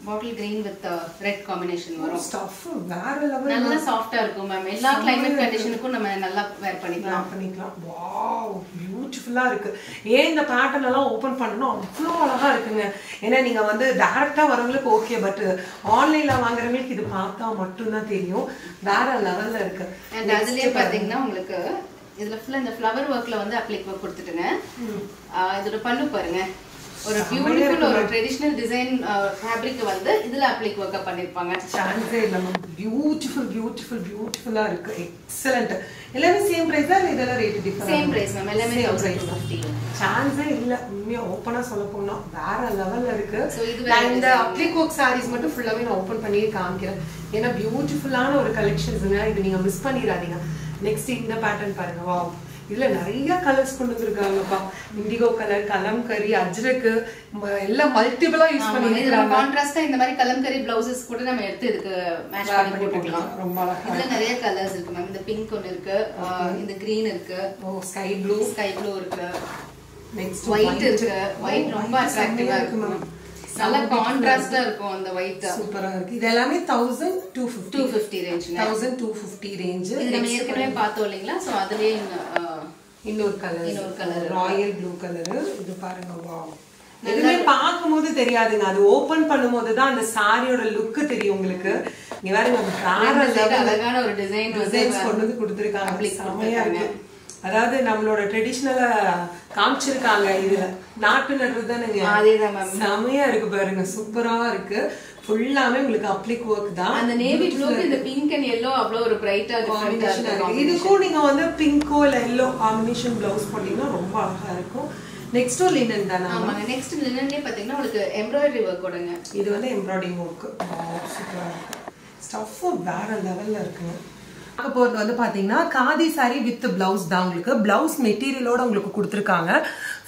பாட்டில் கிரீன் வித் ரெட் காம்பினேஷன் வரும். ஸ்டஃப் வேற லெவல். நல்ல சாஃப்ட்டா இருக்கும் மேம். எல்லா கிளைமேட் கண்டிஷனுக்கும் நம்ம நல்லா வேர் பண்ணிக்கலாம். வாவ் பியூட்டிஃபுல்லா இருக்கு. ஏன் இந்த பேட்டர்ன் எல்லாம் ஓபன் பண்ணனும் அவ்வளோ அழகா இருக்குங்க. ஏன்னா நீங்க வந்து டைரக்டா வரவங்களுக்கு ஓகே, பட் ஆன்லைன்ல வாங்குறவங்களுக்கு இது பார்த்தா மட்டும் தான் தெரியும். வேற லெவல்ல இருக்கு. அண்ட் அதுலயே பாத்தீங்கன்னா உங்களுக்கு இதுல ஃபுல்லா இந்த ஃப்ளவர் வர்க்ல வந்து அப்ளிக் வர்க் கொடுத்துட்டுங்க. இதோட பல்லு பாருங்க, ஒரு பியூட்டிஃபுல் ஒரு ட்ரெடிஷனல் டிசைன் ஃபேப்ரிக் வந்து இதுல அப்ளிக் வர்க் பண்ணிருப்பாங்க. சான்ஸே இல்ல மேம். பியூட்டிஃபுல்லா இருக்கு. எக்ஸலென்ட். எல்லாமே சேம் பிரைஸா இல்ல இதெல்லாம் rate difference? Same price ma'am. எல்லாமே 1250. சான்ஸே இல்ல. உண்மையா ஓபனா சொல்ல போனா வேற லெவல்ல இருக்கு. இந்த அப்ளிக் வர்க் சாரீஸ் மட்டும் ஃபுல்லாவே நான் ஓபன் பண்ணி காமிக்கிறேன். ஏன்னா பியூட்டிஃபுல்லான ஒரு கலெக்ஷன்ஸ்ங்க. இது நீங்க மிஸ் பண்ணிராதீங்க. நெக்ஸ்ட் இந்த பேட்டர்ன் பாருங்க. வாவ் இதுல நிறைய கலர்ஸ் கொண்டு வந்திருக்காங்கப்பா. இண்டிகோ கலர், கலம்கரி, அஜ்ரக் எல்லாம் மல்டிபிளா யூஸ் பண்ணிருக்காங்க. கான்ட்ராஸ்டா இந்த மாதிரி கலம்கரி ப்ளவுசஸ் கூட நம்ம எடுத்து இதுக்கு மேட்ச் பண்ணி போட்டுக்கலாம். ரொம்ப அழகா. இதுல நிறைய கலர்ஸ் இருக்கு மேம். இந்த பிங்க் ஒன்னு இருக்கு, இந்த கிரீன் இருக்கு, ஸ்கை ப்ளூ இருக்கு, நெக்ஸ்ட் ஒயிட் இருக்கு. ஒயிட் ரொம்ப அட்ராக்டிவா இருக்கு மேம். நல்ல கான்ட்ராஸ்டா இருக்கும் அந்த ஒயிட். சூப்பரா இருக்கு. இது எல்லாமே 1250 ரேஞ்ச். 1250 ரேஞ்ச். இது நம்ம ஏற்கனவே பார்த்தோம் இல்லீங்களா. சோ அதுலயே இன்னொரு கலர் ராயல் ப்ளூ கலர். இது பாருங்க. வாவ் எதுவுமே பார்க்கும்போது தெரியாதுங்க, அது ஓபன் பண்ணும்போது தான் அந்த சாரியோட லுக் தெரியும் உங்களுக்கு. இங்க வேற அழகான ஒரு டிசைன்ஸ் கொண்டு வந்து கொடுத்துருக்காங்க, செமையா இருக்கு. அதாவது நம்மளோட ட்ரெடிஷனலா காமிச்சிருக்காங்க. இதுல நாட்டு நடுறது தானுங்க, செமையா இருக்கு பாருங்க, சூப்பரா இருக்கு. ஃபுல்லாமே உங்களுக்கு அப்ளிக் வர்க் தான். அந்த நேவி ப்ளூக்கு இந்த பிங்க் அண்ட் yellow அவ்வளவு ஒரு பிரைட்டா காம்பினேஷன் இருக்கு. இதுக்கும் நீங்க வந்து பிங்கோ இல்ல yellow காம்பினேஷன் ப்ளவுஸ் போட்டீங்கன்னா ரொம்ப அழகா இருக்கும். நெக்ஸ்ட் லினன் தானா? ஆமாங்க, நெக்ஸ்ட் லினன்லயே பாத்தீங்கன்னா உங்களுக்கு எம்ப்ராய்டரி வர்க் ஓடுங்க. இது வந்து எம்ப்ராய்டரி வர்க் சூப்பரா இருக்கு. ஸ்டஃப் வேற லெவல்ல இருக்குங்க. போறது வந்து பாத்தீங்கன்னா காதி சாரி வித் பிளவுஸ் தான். உங்களுக்கு பிளவுஸ் மெட்டீரியலோட உங்களுக்கு கொடுத்துருக்காங்க.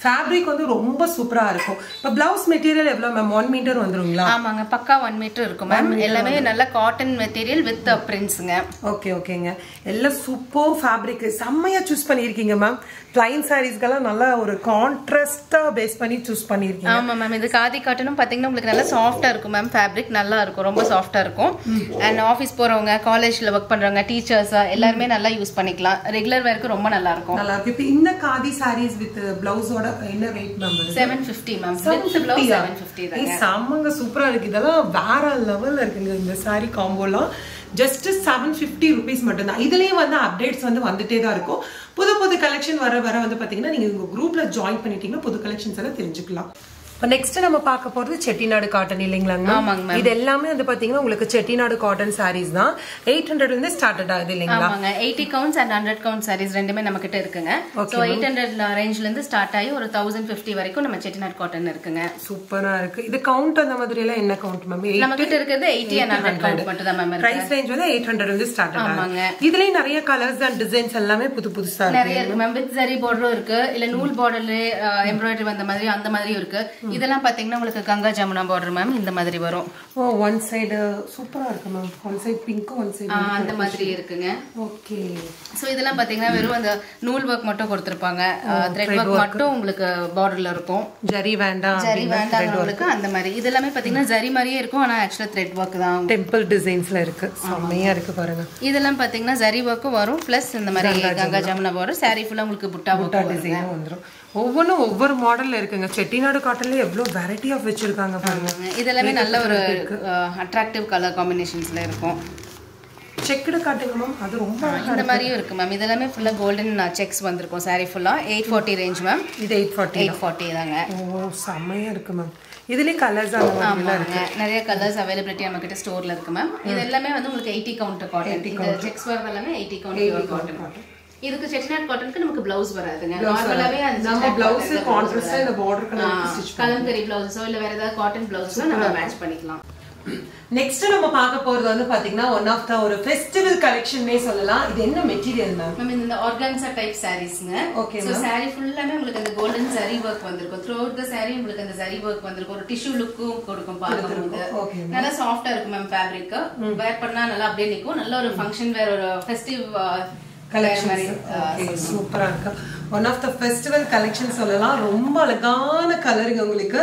ஃபேப்ரிக் வந்து ரொம்ப சூப்பரா இருக்கும். இப்போ பிளவுஸ் மெட்டீரியல் எவ்வளவு மேம்? 1 மீட்டர் வந்துருங்களா? ஆமாங்க, பக்கா 1 மீட்டர் இருக்கும் மேம். எல்லாமே நல்ல காட்டன் மெட்டீரியல் வித் பிரிண்ட்ஸ்ங்க. ஓகேங்க, எல்லாம் சூப்பர் ஃபேப்ரிக், செம்மையா சூஸ் பண்ணிருக்கீங்க மேம். ப்ளைன் சாரீஸ்க்கெல்லாம் நல்லா ஒரு கான்ட்ராஸ்டா பேஸ் பண்ணி சூஸ் பண்ணிருக்கீங்க. ஆமா மேம், இது காதி காட்டனும் பாத்தீங்கன்னா உங்களுக்கு நல்லா சாஃப்டா இருக்கும் மேம். ஃபேப்ரிக் நல்லா இருக்கும், ரொம்ப சாஃப்டா இருக்கும். அண்ட் ஆபீஸ் போறவங்க, காலேஜ்ல ஒர்க் பண்றவங்க, டீச்சர்ஸ் எல்லாருமே நல்லா யூஸ் பண்ணிக்கலாம். ரெகுலர் வேர்க்கு ரொம்ப நல்லா இருக்கும். நல்லா இருக்கு. இப்போ இந்த காதி சாரீஸ் வித் பிளவுஸோட என்ன ரேட் மேம்? 750 மேம். 750 தாங்க. செம்மங்க, சூப்பரா இருக்கு. இதெல்லாம் வேற லெவல்ல இருக்குங்க இந்த சாரி காம்போலாம். ஜஸ்ட் 750 rupees மட்டும் தான். இதுலயும் வந்து அப்டேட்ஸ் வந்து வந்துட்டே தான் இருக்கும். புது கலெக்ஷன் வர வந்து பாத்தீங்கன்னா நீங்க உங்க குரூப்ல ஜாயின் பண்ணிட்டீங்கன்னா புது கலெக்ஷன்ஸ் எல்லாம் தெரிஞ்சுக்கலாம். நெக்ஸ்ட் நம்ம பார்க்க போறது செட்டிநாடு காட்டன் இல்லைங்களாங்க? ஆமாங்க. இது எல்லாமே வந்து பாத்தீங்கன்னா உங்களுக்கு செட்டிநாடு காட்டன் சாரீஸ் தான். 800 இருந்து ஸ்டார்ட் ஆகுது இல்லைங்களா? ஆமாங்க, 80 கவுண்ட்ஸ் அண்ட் 100 கவுண்ட் சாரீஸ் ரெண்டுமே நம்ம கிட்ட இருக்குங்க. சோ 800 ரேஞ்ச்ல இருந்து ஸ்டார்ட் ஆகி ஒரு 1050 வரைக்கும் நம்ம செட்டிநாடு காட்டன் இருக்குங்க. சூப்பரா இருக்கு. இது கவுண்ட் அந்த மாதிரி எல்லாம் என்ன கவுண்ட் மேம்? நம்ம கிட்ட இருக்குது 80 and 100 கவுண்ட் மட்டும் தான் மேம். பிரைஸ் ரேஞ்ச் வந்து 800 இருந்து ஸ்டார்ட் ஆகுங்க. இதுலயே நிறைய கலர்ஸ் அண்ட் டிசைன்ஸ் எல்லாமே புதுசா இருக்கு. நிறைய இருக்கு மேம். வித் ஜரி border இருக்கு, இல்ல நூல் borderல எம்ப்ராய்டரி வந்த மாதிரி அந்த மாதிரி இருக்கு. இதெல்லாம் பாத்தீங்கன்னா உங்களுக்கு கங்கா ஜமுனா border மேம், இந்த மாதிரி வரும். ஓ, ஒன் சைடு சூப்பரா இருக்கு ma'am. One side pink, one side அந்த மாதிரி இருக்குங்க. ஓகே. சோ இதெல்லாம் பாத்தீங்கன்னா வெறும் அந்த நூல் வர்க் மட்டும் கொடுத்திருப்பாங்க. த்ரெட் வர்க் மட்டும் உங்களுக்கு borderல இருக்கும். ஜரி வேண்டாம் உங்களுக்கு அந்த மாதிரி. இதெல்லாம் பாத்தீங்கன்னா ஜரி மாதிரியே இருக்கும், ஆனா ஆக்சுவலா த்ரெட் வர்க் தான். டெம்பிள் டிசைன்ஸ்ல இருக்கு, செமையா இருக்கு பாருங்க. இதெல்லாம் பாத்தீங்கன்னா ஜரி வர்க்கும் வரும், பிளஸ் இந்த மாதிரி கங்கா ஜமுனா border. saree ஃபுல்லா உங்களுக்கு புட்டா டிசைன் வந்துரும். ஒவ்வொன்றும் ஒவ்வொரு மாடல்ல இருக்குங்க. செட்டிநாடு காட்டன்ல எவ்வளவு வெரைட்டி ஆஃப் வச்சிருக்காங்க பாருங்க. இதெல்லாமே நல்ல ஒரு அட்ராக்டிவ் கலர் காம்பினேஷன்ஸ்ல இருக்கும். செக்குடு காட்டுங்க மேம், அது ரொம்ப இந்த மாதிரியும் இருக்கு மேம். இதெல்லாமே ஃபுல்லா கோல்டன் செக்ஸ் வந்திருக்கும். saree ஃபுல்லா 840 ரேஞ்ச் மேம். இது 840 தாங்க. ஓ, செமையா இருக்கு மேம். இதுலயே கலர்ஸ் அந்த மாதிரிலாம் இருக்கு. நிறைய கலர்ஸ் அவைலபிலிட்டி நம்ம கிட்ட ஸ்டோர்ல இருக்கு மேம். இது எல்லாமே வந்து உங்களுக்கு 80 கவுண்ட் காட்டன். இந்த செக்ஸ் வர்க் எல்லாமே 80 கவுண்ட் காட்டன். இதுக்கு செட்டிநாடு காட்டனுக்கு நமக்கு பிளவுஸ் வராதுங்க. நார்மலாவே நம்ம பிளவுஸ் கான்ட்ராஸ்டா இந்த border கலருக்கு ஸ்டிட்ச் கலம்கரி பிளவுஸோ இல்ல வேற ஏதாவது காட்டன் பிளவுஸோ நம்ம மேட்ச் பண்ணிக்கலாம். நெக்ஸ்ட் நம்ம பார்க்க போறது வந்து பாத்தீங்கன்னா ஒன் ஆஃப் த ஒரு ஃபெஸ்டிவல் கலெக்ஷன்னே சொல்லலாம். இது என்ன மெட்டீரியல் மேம்? இந்த ஆர்கான்சா டைப் சாரீஸ்ங்க. ஓகே. சோ saree ஃபுல்லாமே உங்களுக்கு அந்த கோல்டன் ஜரி வர்க் வந்திருக்கும். throughout the saree உங்களுக்கு அந்த ஜரி வர்க் வந்திருக்கும். ஒரு டிஷ்யூ லுக்கும் கொடுக்கும் பாக்கும்போது. நல்லா சாஃப்ட்டா இருக்கும் மேம். ஃபேப்ரிக் வேர் பண்ணா நல்லா அப்படியே நிக்கும். நல்ல ஒரு ஃபங்க்ஷன் வேர், ஒரு ஃபெஸ்டிவ் கலெக்ஷன். சூப்பரா இருக்கு. One of the festival collection சொல்லலாம். ரொம்ப அழகான கலருங்க உங்களுக்கு.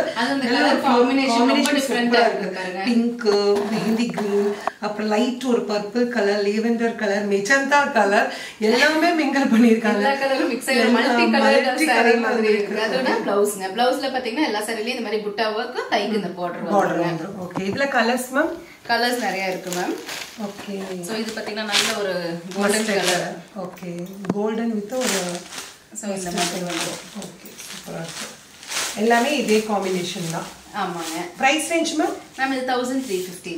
பிங்க், மெஹந்தி கிரீன், அப்புறம் லைட் ஒரு purple colour, lavender colour, magenta colour எல்லாமே மிங்கிள் பண்ணிருக்காங்க. எல்லா கலரும் மிக்ஸ் ஆகி மல்டி கலர் மாதிரி இருக்கு. அதோட பிளவுஸ்ங்க. பிளவுஸ்ல பாத்தீங்கன்னா எல்லா சாரிலயும் இந்த மாதிரி புட்டா வர்க், கைக்கு இந்த border வந்துரும். ஓகே. இதுல கலர்ஸ் மேம்? கலர்ஸ் நிறைய இருக்கு மேம். ஓகே. சோ இது பாத்தீங்கன்னா நல்ல ஒரு golden colour. Okay. Golden with ஒரு சோ இந்த மாதிரி வந்துரும். ஓகே, சூப்பரா இருக்கு. எல்லாமே இதே காம்பினேஷன் தான். ஆமாங்க. Price range ma'am? மேம் இது 1350.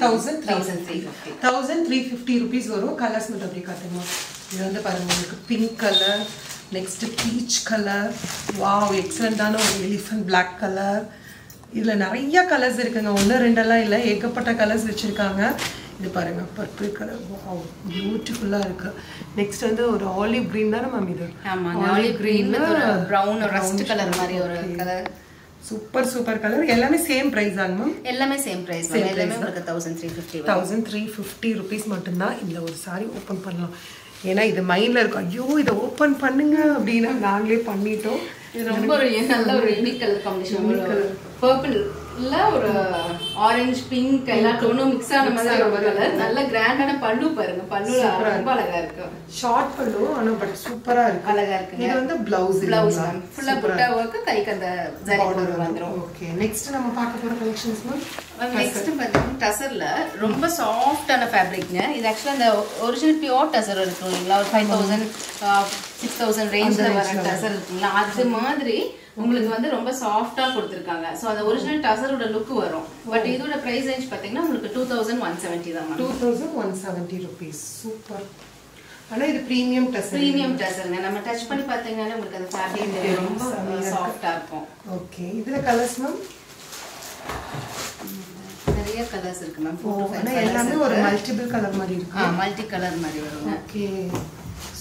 1350 rupees வரும். கலர்ஸ் மட்டும் அப்படியே காட்டுங்க. இது வந்து பாருங்க உங்களுக்கு pink colour, next peach colour, wow எக்ஸலண்டான ஒரு எலிஃபண்ட் பிளாக் கலர். இதுல நிறைய கலர்ஸ் இருக்குங்க. ஒன்று ரெண்டெல்லாம் இல்லை, ஏகப்பட்ட கலர்ஸ் வச்சிருக்காங்க. இது பாருங்க பர்பிள் கலர், வாவ் பியூட்டிஃபுல்லா இருக்கு. நெக்ஸ்ட் வந்து ஒரு ஆலிவ் கிரீன் தானே மேம் இது? ஆமாங்க, ஆலிவ் கிரீன் வித் ஒரு பிரவுன் ரஸ்ட் கலர் மாதிரி ஒரு கலர். Super colour. எல்லாமே சேம் பிரைஸ் ஆங்க மேம்? எல்லாமே சேம் பிரைஸ் மேம். எல்லாமே உங்களுக்கு 1350 1350 rupees மட்டும் தான். இதுல ஒரு சாரி ஓபன் பண்ணலாம். ஏன்னா இது மைண்ட்ல இருக்கும், ஐயோ இதை ஓபன் பண்ணுங்க அப்படின்னா நாங்களே பண்ணிட்டோம். இது ரொம்ப ஒரு நல்ல ஒரு யூனிக் கலர் காம்பினேஷன். பர்பிள்ல ஒரு ஆரஞ்சு பிங்க் எல்லா டோனும் மிக்ஸ் ஆன மாதிரி ஒரு கலர். நல்ல கிராண்டான பல்லு பாருங்க. பல்லு ரொம்ப அழகா இருக்கு. ஷார்ட் பல்லு ஆனா பட் சூப்பரா இருக்கு. அழகா இருக்கு. இது வந்து ப்ளவுஸ் ஃபுல்லா புட்டா வர்க் கைக்கு அந்த ஜரி border வந்துரும். ஓகே நெக்ஸ்ட் நம்ம பார்க்க போற கலெக்ஷன்ஸ் நெக்ஸ்ட் பாத்தீங்கன்னா டசர்ல ரொம்ப சாஃப்ட்டான ஃபேப்ரிக்ங்க. இது एक्चुअली அந்த ஒரிஜினல் பியூர் டசர் இருக்கு இல்லைங்களா, ஒரு 5000 6000 ரேஞ்ச்ல வர டசர் இருக்குங்களா, அது மாதிரி உங்களுக்கு வந்து ரொம்ப சாஃப்ட்டா கொடுத்திருக்காங்க. சோ அந்த ஒரிஜினல் டசரோட லுக் வரும். பட் இதோட பிரைஸ் ரேஞ்ச் பாத்தீங்கன்னா உங்களுக்கு 2170 தான் மேம். 2170 rupees. சூப்பர். ஆனா இது பிரீமியம் டசர். பிரீமியம் டசர்ங்க. நம்ம டச் பண்ணி பாத்தீங்கன்னா உங்களுக்கு அந்த ஃபேப்ரிக் ரொம்ப சாஃப்ட்டா இருக்கும். ஓகே இதுல கலர்ஸ் மேம் நிறைய கலர்ஸ் இருக்கு மேம். 4 to 5 ஆனா எல்லாமே ஒரு மல்டிபிள் கலர் மாதிரி இருக்கு. மல்டி கலர் மாதிரி வரும். ஓகே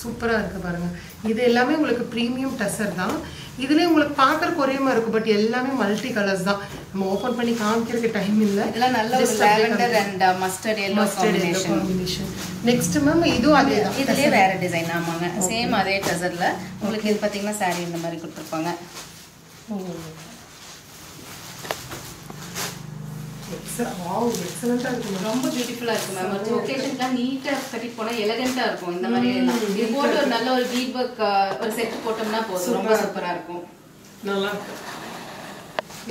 சூப்பரா இருக்கு பாருங்க. இது எல்லாமே உங்களுக்கு பிரீமியம் டசர் தான். இதுலயே உங்களுக்கு பார்க்கறதுக்கு ஒரே மாதிரி இருக்கும், பட் எல்லாமே மல்டி கலர்ஸ் தான். நம்ம ஓபன் பண்ணி காமிக்கிறதுக்கு டைம் இல்ல. இதெல்லாம் நல்ல ஒரு lavender and mustard yellow combination. Next ma'am இதுவும் அதே தான். இதுலயே வேற டிசைன். ஆமாங்க சேம் அதே டசர்ல உங்களுக்கு இது பாத்தீங்கன்னா saree இந்த மாதிரி கொடுத்திருப்பாங்க. வாவ் எக்ஸலென்ட்டா இருக்கு. ரொம்ப பியூட்டிஃபுல்லா இருக்கு மேம். ஒரு ஒகேஷன்லாம் நீட்டா கட்டி போனா எலிகன்ட்டா இருக்கும். இந்த மாதிரி எல்லாம் இது போட்டு ஒரு நல்ல ஒரு பீட் வர்க் ஒரு செட் போட்டோம்னா போதும், ரொம்ப சூப்பரா இருக்கும். நல்லா இருக்கு.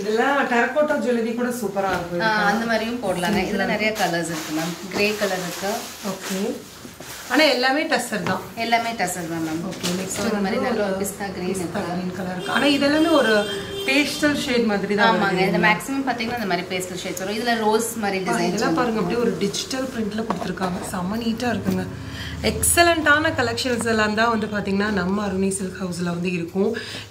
இதெல்லாம் டெரகோட்டா ஜுவல்லரி கூட சூப்பரா இருக்கும். அந்த மாதிரியும் போடலாங்க. இதுல நிறைய கலர்ஸ் இருக்கு மேம். கிரே கலர் இருக்கு. ஓகே ஆனா எல்லாமே டசர் தான். எல்லாமே டசர் தான் மேம். ஓகே நெக்ஸ்ட் இந்த மாதிரி நல்ல ஒரு பிஸ்தா கிரீன் கலர் இருக்கு. ஆனா இதெல்லாமே ஒரு பேஸ்டல் ஷேட் மாதிரி தான். ஆமாங்க இந்த மேக்ஸिमम பாத்தீங்கன்னா இந்த மாதிரி பேஸ்டல் ஷேட்ஸ் வரும். இதுல ரோஸ் மாதிரி டிசைன் இதெல்லாம் பாருங்க அப்படியே ஒரு டிஜிட்டல் பிரிண்ட்ல கொடுத்திருக்காங்க. செம்ம நீட்டா இருக்குங்க. எக்ஸலென்ட்டான கலெக்ஷன்ஸ் எல்லாம் தான் வந்து பாத்தீங்கன்னா நம்ம அருணி சில்க் ஹவுஸ்ல வந்து இருக்கும்.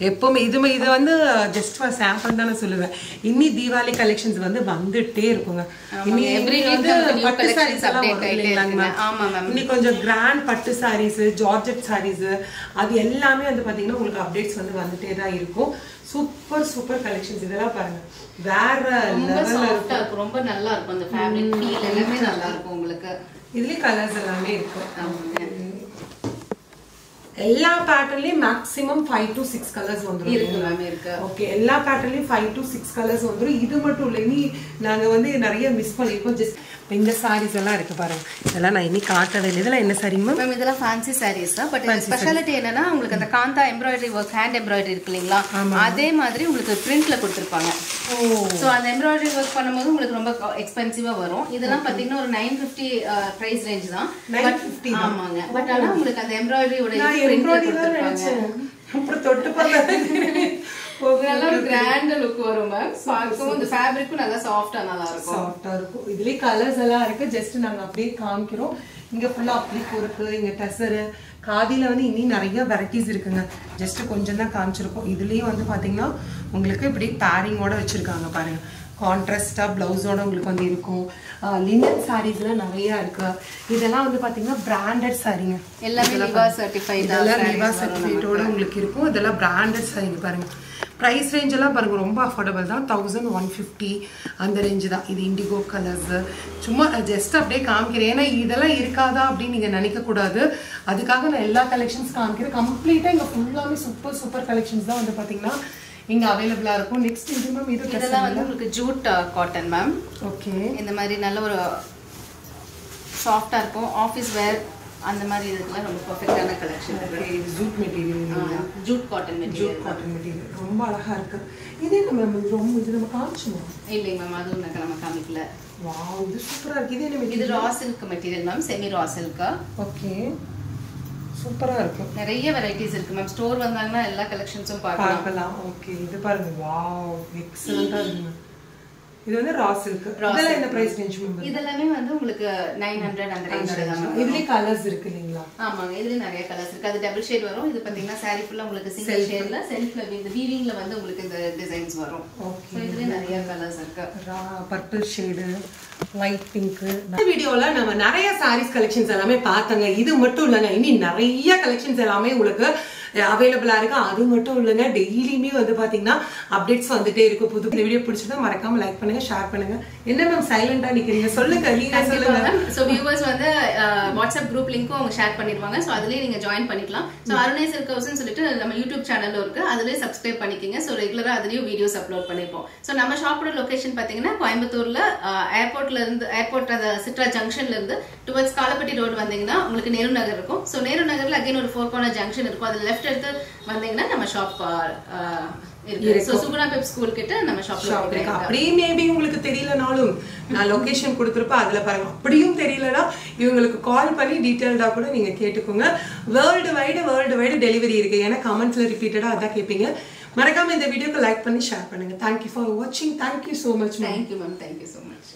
எப்பவுமே இது வந்து ஜஸ்ட் ஃபார் சாம்பிள் தான் நான் சொல்லுவேன். இன்னி தீபாவளி கலெக்ஷன்ஸ் வந்து வந்துட்டே இருக்குங்க. இன்னி எவ்ரி வீக் பட்டு சாரீஸ் அப்டேட் ஆயிட்டே. ஆமா மேம். இன்னி கொஞ்சம் கிராண்ட் பட்டு சாரீஸ், ஜார்ஜெட் சாரீஸ் அது எல்லாமே வந்து பாத்தீங்கன்னா உங்களுக்கு அப்டேட்ஸ் வந்து வந்துட்டே தான் இருக்கும். Super super collections. இதெல்லாம் பாருங்க வேற லெவல்ல இருக்கும். ரொம்ப நல்லா இருக்கும். அந்த ஃபேப்ரிக் ஃபீல் எல்லாமே நல்லா இருக்கும் உங்களுக்கு. இதுல கலர்ஸ் எல்லாமே இருக்கு. எல்லா பேட்டர்ன்லயும் மேக்ஸिमम 5 to 6 கலர்ஸ் வந்துரும். இருக்கு மேம் இருக்கு. ஓகே எல்லா பேட்டர்ன்லயும் 5 to 6 கலர்ஸ் வந்துரும். இது மட்டும் இல்ல, நீ நாங்க வந்து நிறைய மிஸ் பண்ணிருக்கோம். ஜஸ்ட் இந்த சாரீஸ் எல்லாம் இருக்கு பாருங்க. இதெல்லாம் நான் இன்னைக்கு காட்டவே இல்லை. இதெல்லாம் என்ன சாரி மேம்? மேம் இதெல்லாம் ஃபேன்சி சாரீஸ் தான். பட் ஸ்பெஷாலிட்டி என்னன்னா உங்களுக்கு அந்த kantha embroidery work, hand embroidery இருக்கு இல்லைங்களா, அதே மாதிரி உங்களுக்கு பிரிண்ட்ல கொடுத்துருப்பாங்க. ஸோ அந்த எம்ப்ராய்டரி ஒர்க் பண்ணும்போது உங்களுக்கு ரொம்ப எக்ஸ்பென்சிவா வரும். இதெல்லாம் பாத்தீங்கன்னா ஒரு 950 பிரைஸ் ரேஞ்ச் தான். 950. ஆமாங்க. பட் ஆனா உங்களுக்கு அந்த எம்ப்ராய்டரியோட பிரிண்ட்ல கொடுத்துருப்பாங்க. அப்புறம் தொட்டு பார்த்தா நல்ல ஒரு கிராண்ட் லுக் வரும் மேம். பார்க்கவும் இந்த ஃபேப்ரிக்கும் நல்லா சாஃப்ட்டா நல்லா இருக்கும். சாஃப்ட்டா இருக்கும். இதுலயே கலர்ஸ் எல்லாம் இருக்கு. ஜஸ்ட் நாங்க அப்படியே காமிக்கிறோம். இங்க ஃபுல்லா அப்ளிக் இருக்கு. இங்க டசர் காதில வந்து இன்னும் நிறைய வெரைட்டிஸ் இருக்குங்க. ஜஸ்ட் கொஞ்சம் தான் காமிச்சிருக்கோம். இதுலயும் வந்து பாத்தீங்கன்னா உங்களுக்கு இப்படி பேரிங்கோட வச்சிருக்காங்க பாருங்க. கான்ட்ராஸ்டா பிளவுஸோட உங்களுக்கு வந்து இருக்கும். லினன் சாரீஸ்ல நிறைய இருக்கு. இதெல்லாம் வந்து பாத்தீங்கன்னா பிராண்டட் சாரீங்க. எல்லாமே லிவா சர்டிஃபைட். இதெல்லாம் லிவா சர்டிஃபைட்டோட உங்களுக்கு இருக்கும். இதெல்லாம் பிராண்டட் சாரீங்க பாருங்க. பிரைஸ் ரேஞ்ச் எல்லாம் பாருங்க ரொம்ப அஃபோர்டபுள் தான். 1150 அந்த ரேஞ்சு தான். இது இண்டிகோ கலர்ஸ். சும்மா ஜஸ்ட் அப்படியே காமிக்கிறேன். ஏன்னா இதெல்லாம் இருக்காதா அப்படின்னு நீங்க நினைக்க கூடாது. அதுக்காக நான் எல்லா கலெக்ஷன்ஸ் காமிக்கிறேன். கம்ப்ளீட்டா இங்க ஃபுல்லாமே சூப்பர் சூப்பர் கலெக்ஷன்ஸ் தான் வந்து பாத்தீங்கன்னா இங்க அவைலபிளா இருக்கும். நெக்ஸ்ட் இது மேம் இதெல்லாம் வந்து உங்களுக்கு ஜூட் காட்டன் மேம். ஓகே இந்த மாதிரி நல்ல ஒரு சாஃப்ட்டா இருக்கும். ஆபீஸ் வேர் அந்த மாதிரி இதுக்கெல்லாம் ரொம்ப பெர்ஃபெக்ட்டான கலெக்ஷன் இருக்கு. இது Jude material, Jude cotton material. Jude cotton material ரொம்ப அழகா இருக்கு. இது என்ன மேம்? ரொம்ப இது நம்ம காமிச்சோம் இல்லைங்க மேம், அதுவும் நம்ம காமிக்கல. வாவ் இது சூப்பரா இருக்கு. இது என்ன? இது raw silk material ma'am, semi raw silk. Okay சூப்பரா இருக்கு. நிறைய வெரைட்டிஸ் இருக்கு மேம். ஸ்டோர் வந்தாங்கன்னா எல்லா கலெக்ஷன்ஸும் பார்க்கலாம். ஓகே இது பாருங்க. வாவ் எக்ஸலென்ட்டா இருக்கு. இது வந்து ரா சில்க். இதெல்லாம் என்ன பிரைஸ் ரேஞ்ச் மேம்? இதெல்லாம் வந்து உங்களுக்கு 900 அந்த ரேஞ்ச்ல தான். இதுல கலர்ஸ் இருக்கு இல்லீங்களா? ஆமாங்க, இதுல நிறைய கலர்ஸ் இருக்கு. அது டபுள் ஷேட் வரும். இது பாத்தீங்கன்னா saree ஃபுல்லா உங்களுக்கு சிங்கிள் ஷேட்ல செல்ஃப்ல இந்த வீவிங்ல வந்து உங்களுக்கு இந்த டிசைன்ஸ் வரும். ஓகே இதுல நிறைய கலர்ஸ் இருக்கு. Purple shade, light pink. இந்த வீடியோல நம்ம நிறைய sarees கலெக்ஷன்ஸ் எல்லாமே பார்த்தங்க. இது மட்டும் இல்லங்க, இனி நிறைய கலெக்ஷன்ஸ் எல்லாமே உங்களுக்கு அவைலபிளா இருக்கு. அது மட்டும் இல்லைங்க, டெய்லியுமே வந்து பாத்தீங்கன்னா அப்டேட்ஸ் வந்துட்டே இருக்கும். புது இந்த வீடியோ பிடிச்சதா மறக்காம லைக் பண்ணுங்க, ஷேர் பண்ணுங்க. என்ன மேம் சைலண்டா நிக்கிறீங்க, சொல்லுங்க, நீங்க சொல்லுங்க. சோ வியூவர்ஸ் வந்து வாட்ஸ்அப் குரூப் லிங்க்கும் அவங்க ஷேர் பண்ணிடுவாங்க. சோ அதுலயே நீங்க ஜாயின் பண்ணிக்கலாம். சோ அருணை சில்க் ஹவுஸ்னு சொல்லிட்டு நம்ம யூடியூப் சேனல்ல இருக்கு, அதுலயே சப்ஸ்கிரைப் பண்ணிக்கங்க. சோ ரெகுலரா அதுலயும் வீடியோஸ் அப்லோட் பண்ணிப்போம். சோ நம்ம ஷாப்போட லொகேஷன் பாத்தீங்கன்னா கோயம்புத்தூர்ல ஏர்போர்ட் சிட்ரா ஜங்ஷன்ல இருந்து டுவர்ட்ஸ் காலப்பட்டி ரோடு வந்தீங்கன்னா உங்களுக்கு நேரு நகர் இருக்கும். சோ நேரு நகர்ல அகைன் ஒரு 4 கார்னர் ஜங்ஷன் இருக்கும். அதுல லெஃப்ட் எடுத்து வந்தீங்கன்னா நம்ம ஷாப் இருக்கு. சுகுணா பெப் ஸ்கூல் கிட்ட நம்ம ஷாப் இருக்கு. அப்படியே மேபி உங்களுக்கு தெரியலனாலும் நான் லொகேஷன் கொடுத்துருப்பேன், அதுல பாருங்க. அப்படியும் தெரியலனா இவங்களுக்கு கால் பண்ணி டீடைல்டா கூட நீங்க கேட்டுக்கோங்க. வேர்ல்டு வைடு டெலிவரி இருக்கு. ஏன்னா கமெண்ட்ஸ்ல ரிப்பீட்டடா அதான் கேட்பீங்க. மறக்காம இந்த வீடியோக்கு லைக் பண்ணி ஷேர் பண்ணுங்க. தேங்க்யூ ஃபார் வாட்சிங். Thank you so much. Thank you ma'am. Thank you so much.